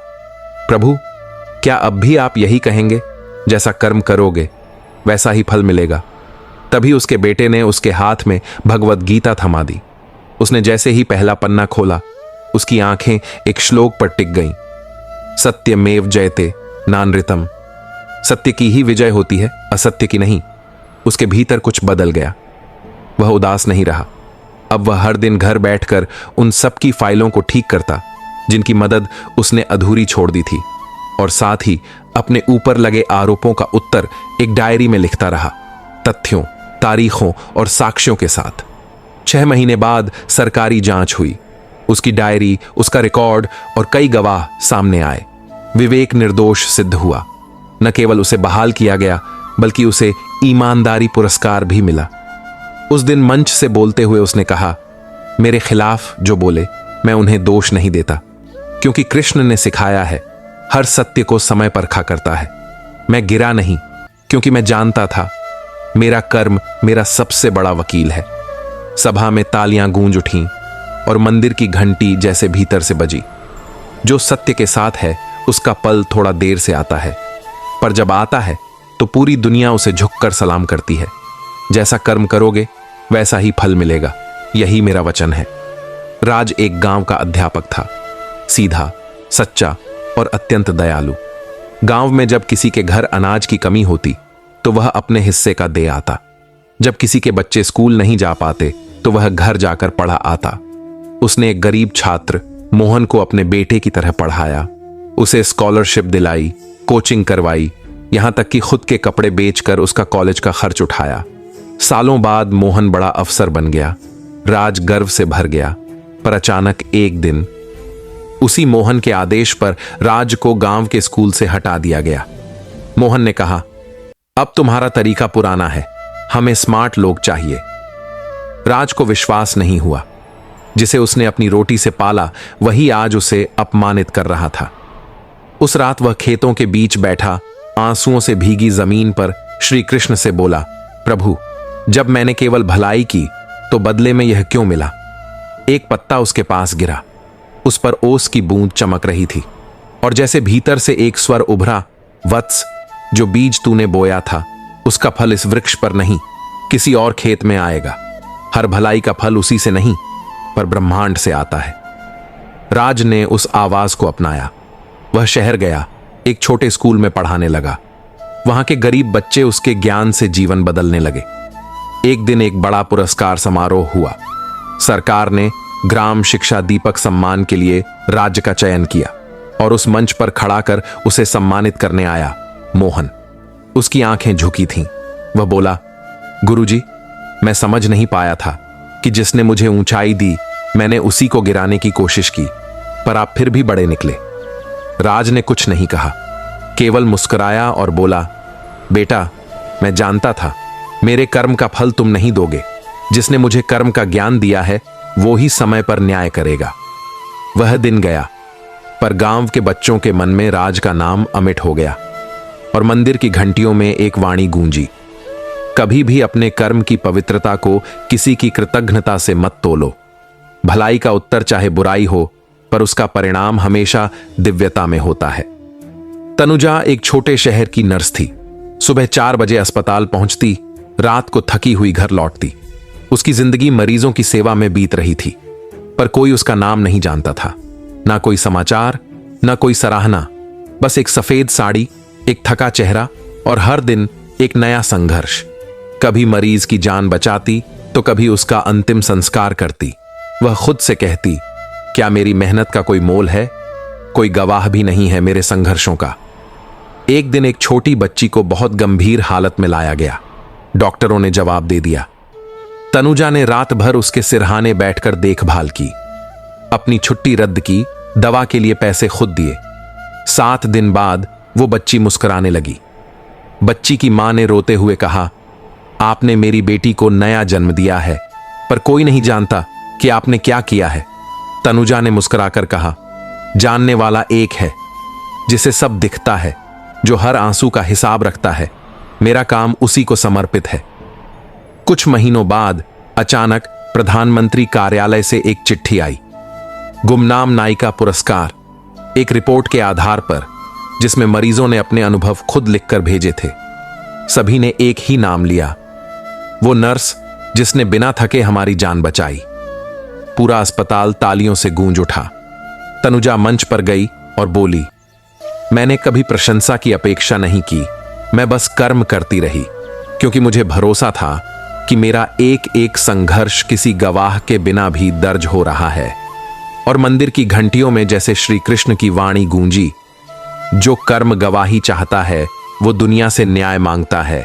प्रभु, क्या अब भी आप यही कहेंगे, जैसा कर्म करोगे वैसा ही फल मिलेगा? तभी उसके बेटे ने उसके हाथ में भगवत गीता थमा दी। उसने जैसे ही पहला पन्ना खोला, उसकी आंखें एक श्लोक पर टिक गईं। सत्यमेव जयते नानृतम। सत्य की ही विजय होती है, असत्य की नहीं। उसके भीतर कुछ बदल गया। वह उदास नहीं रहा। अब वह हर दिन घर बैठकर उन सब की फाइलों को ठीक करता जिनकी मदद उसने अधूरी छोड़ दी थी, और साथ ही अपने ऊपर लगे आरोपों का उत्तर एक डायरी में लिखता रहा, तथ्यों, तारीखों और साक्ष्यों के साथ। 6 महीने बाद सरकारी जांच हुई। उसकी डायरी, उसका रिकॉर्ड और कई गवाह सामने आए। विवेक निर्दोष सिद्ध हुआ। न केवल उसे बहाल किया गया, बल्कि उसे ईमानदारी पुरस्कार भी मिला। उस दिन मंच से बोलते हुए उसने कहा, मेरे खिलाफ जो बोले मैं उन्हें दोष नहीं देता, क्योंकि कृष्ण ने सिखाया है, हर सत्य को समय परखा करता है। मैं गिरा नहीं, क्योंकि मैं जानता था मेरा कर्म मेरा सबसे बड़ा वकील है। सभा में तालियां गूंज उठीं और मंदिर की घंटी जैसे भीतर से बजी। जो सत्य के साथ है उसका पल थोड़ा देर से आता है, पर जब आता है तो पूरी दुनिया उसे झुककर सलाम करती है। जैसा कर्म करोगे वैसा ही फल मिलेगा, यही मेरा वचन है। राज एक गांव का अध्यापक था। सीधा, सच्चा और अत्यंत दयालु। गांव में जब किसी के घर अनाज की कमी होती तो वह अपने हिस्से का दे आता। जब किसी के बच्चे स्कूल नहीं जा पाते तो वह घर जाकर पढ़ा आता। उसने एक गरीब छात्र मोहन को अपने बेटे की तरह पढ़ाया, उसे स्कॉलरशिप दिलाई, कोचिंग करवाई, यहां तक कि खुद के कपड़े बेचकर उसका कॉलेज का खर्च उठाया। सालों बाद मोहन बड़ा अफसर बन गया। राज गर्व से भर गया। पर अचानक एक दिन उसी मोहन के आदेश पर राज को गांव के स्कूल से हटा दिया गया। मोहन ने कहा, अब तुम्हारा तरीका पुराना है, हमें स्मार्ट लोग चाहिए। राज को विश्वास नहीं हुआ। जिसे उसने अपनी रोटी से पाला वही आज उसे अपमानित कर रहा था। उस रात वह खेतों के बीच बैठा आंसुओं से भीगी जमीन पर श्री कृष्ण से बोला, प्रभु, जब मैंने केवल भलाई की तो बदले में यह क्यों मिला? एक पत्ता उसके पास गिरा, उस पर ओस की बूंद चमक रही थी और जैसे भीतर से एक स्वर उभरा, वत्स, जो बीज तूने बोया था उसका फल इस वृक्ष पर नहीं, किसी और खेत में आएगा। हर भलाई का फल उसी से नहीं पर ब्रह्मांड से आता है। राज ने उस आवाज को अपनाया। वह शहर गया, एक छोटे स्कूल में पढ़ाने लगा। वहां के गरीब बच्चे उसके ज्ञान से जीवन बदलने लगे। एक दिन एक बड़ा पुरस्कार समारोह हुआ। सरकार ने ग्राम शिक्षा दीपक सम्मान के लिए राज्य का चयन किया और उस मंच पर खड़ा कर उसे सम्मानित करने आया मोहन। उसकी आंखें झुकी थीं। वह बोला, गुरुजी, मैं समझ नहीं पाया था कि जिसने मुझे ऊंचाई दी मैंने उसी को गिराने की कोशिश की, पर आप फिर भी बड़े निकले। राज ने कुछ नहीं कहा, केवल मुस्कुराया और बोला, बेटा, मैं जानता था मेरे कर्म का फल तुम नहीं दोगे। जिसने मुझे कर्म का ज्ञान दिया है वो ही समय पर न्याय करेगा। वह दिन गया, पर गांव के बच्चों के मन में राज का नाम अमिट हो गया और मंदिर की घंटियों में एक वाणी गूंजी, कभी भी अपने कर्म की पवित्रता को किसी की कृतज्ञता से मत तोलो। भलाई का उत्तर चाहे बुराई हो, पर उसका परिणाम हमेशा दिव्यता में होता है। तनुजा एक छोटे शहर की नर्स थी। सुबह 4 बजे अस्पताल पहुंचती, रात को थकी हुई घर लौटती। उसकी जिंदगी मरीजों की सेवा में बीत रही थी, पर कोई उसका नाम नहीं जानता था। ना कोई समाचार, ना कोई सराहना, बस एक सफेद साड़ी, एक थका चेहरा और हर दिन एक नया संघर्ष। कभी मरीज की जान बचाती तो कभी उसका अंतिम संस्कार करती। वह खुद से कहती, क्या मेरी मेहनत का कोई मोल है? कोई गवाह भी नहीं है मेरे संघर्षों का। एक दिन एक छोटी बच्ची को बहुत गंभीर हालत में लाया गया। डॉक्टरों ने जवाब दे दिया। तनुजा ने रात भर उसके सिरहाने बैठकर देखभाल की, अपनी छुट्टी रद्द की, दवा के लिए पैसे खुद दिए। 7 दिन बाद वो बच्ची मुस्कुराने लगी। बच्ची की मां ने रोते हुए कहा, आपने मेरी बेटी को नया जन्म दिया है, पर कोई नहीं जानता कि आपने क्या किया है। तनुजा ने मुस्कुराकर कहा, जानने वाला एक है, जिसे सब दिखता है, जो हर आंसू का हिसाब रखता है। मेरा काम उसी को समर्पित है। कुछ महीनों बाद अचानक प्रधानमंत्री कार्यालय से एक चिट्ठी आई, गुमनाम नायिका पुरस्कार, एक रिपोर्ट के आधार पर, जिसमें मरीजों ने अपने अनुभव खुद लिखकर भेजे थे। सभी ने एक ही नाम लिया, वो नर्स जिसने बिना थके हमारी जान बचाई। पूरा अस्पताल तालियों से गूंज उठा। तनुजा मंच पर गई और बोली, मैंने कभी प्रशंसा की अपेक्षा नहीं की, मैं बस कर्म करती रही, क्योंकि मुझे भरोसा था कि मेरा एक एक संघर्ष किसी गवाह के बिना भी दर्ज हो रहा है। और मंदिर की घंटियों में जैसे श्री कृष्ण की वाणी गूंजी, जो कर्म गवाही चाहता है वो दुनिया से न्याय मांगता है,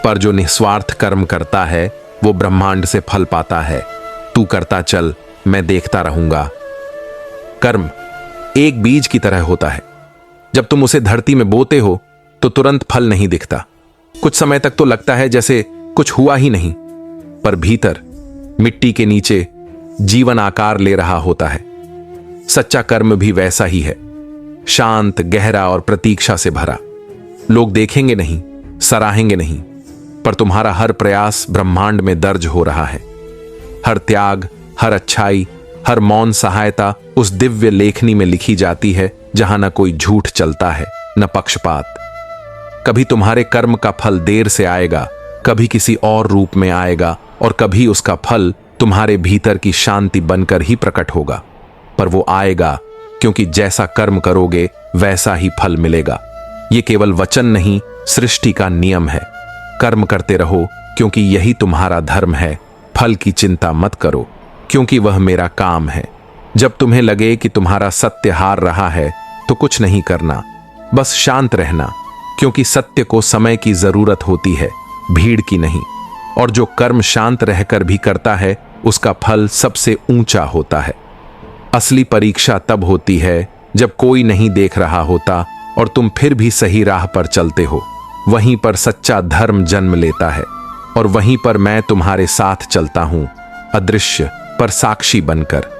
पर जो निस्वार्थ कर्म करता है वो ब्रह्मांड से फल पाता है। तू करता चल, मैं देखता रहूंगा। कर्म एक बीज की तरह होता है। जब तुम उसे धरती में बोते हो तो तुरंत फल नहीं दिखता। कुछ समय तक तो लगता है जैसे कुछ हुआ ही नहीं, पर भीतर मिट्टी के नीचे जीवन आकार ले रहा होता है। सच्चा कर्म भी वैसा ही है, शांत, गहरा और प्रतीक्षा से भरा। लोग देखेंगे नहीं, सराहेंगे नहीं, पर तुम्हारा हर प्रयास ब्रह्मांड में दर्ज हो रहा है। हर त्याग, हर अच्छाई, हर मौन सहायता उस दिव्य लेखनी में लिखी जाती है जहां न कोई झूठ चलता है, न पक्षपात। कभी तुम्हारे कर्म का फल देर से आएगा, कभी किसी और रूप में आएगा, और कभी उसका फल तुम्हारे भीतर की शांति बनकर ही प्रकट होगा, पर वो आएगा क्योंकि जैसा कर्म करोगे वैसा ही फल मिलेगा। ये केवल वचन नहीं, सृष्टि का नियम है। कर्म करते रहो क्योंकि यही तुम्हारा धर्म है। फल की चिंता मत करो क्योंकि वह मेरा काम है। जब तुम्हें लगे कि तुम्हारा सत्य हार रहा है तो कुछ नहीं करना, बस शांत रहना, क्योंकि सत्य को समय की जरूरत होती है, भीड़ की नहीं। और जो कर्म शांत रहकर भी करता है उसका फल सबसे ऊंचा होता है। असली परीक्षा तब होती है जब कोई नहीं देख रहा होता और तुम फिर भी सही राह पर चलते हो। वहीं पर सच्चा धर्म जन्म लेता है और वहीं पर मैं तुम्हारे साथ चलता हूं, अदृश्य पर साक्षी बनकर।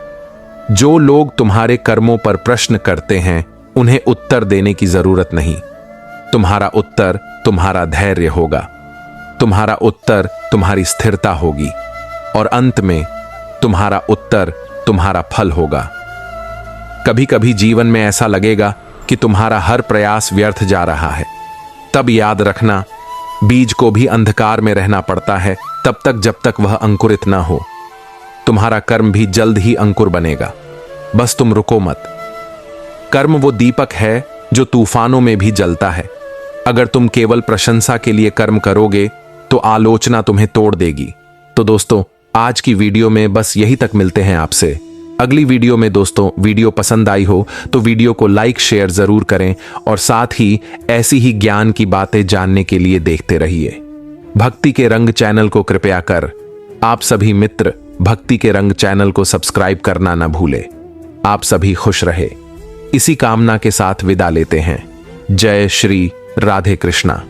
जो लोग तुम्हारे कर्मों पर प्रश्न करते हैं उन्हें उत्तर देने की जरूरत नहीं। तुम्हारा उत्तर तुम्हारा धैर्य होगा, तुम्हारा उत्तर तुम्हारी स्थिरता होगी और अंत में तुम्हारा उत्तर तुम्हारा फल होगा। कभी कभी जीवन में ऐसा लगेगा कि तुम्हारा हर प्रयास व्यर्थ जा रहा है। तब याद रखना, बीज को भी अंधकार में रहना पड़ता है तब तक जब तक वह अंकुरित ना हो। तुम्हारा कर्म भी जल्द ही अंकुर बनेगा, बस तुम रुको मत। कर्म वो दीपक है जो तूफानों में भी जलता है। अगर तुम केवल प्रशंसा के लिए कर्म करोगे तो आलोचना तुम्हें तोड़ देगी। तो दोस्तों, आज की वीडियो में बस यही तक। मिलते हैं आपसे अगली वीडियो में। दोस्तों, वीडियो पसंद आई हो तो वीडियो को लाइक शेयर जरूर करें और साथ ही ऐसी ही ज्ञान की बातें जानने के लिए देखते रहिए भक्ति के रंग चैनल को। कृपया कर आप सभी मित्र भक्ति के रंग चैनल को सब्सक्राइब करना न भूले। आप सभी खुश रहे, इसी कामना के साथ विदा लेते हैं। जय श्री राधे कृष्णा।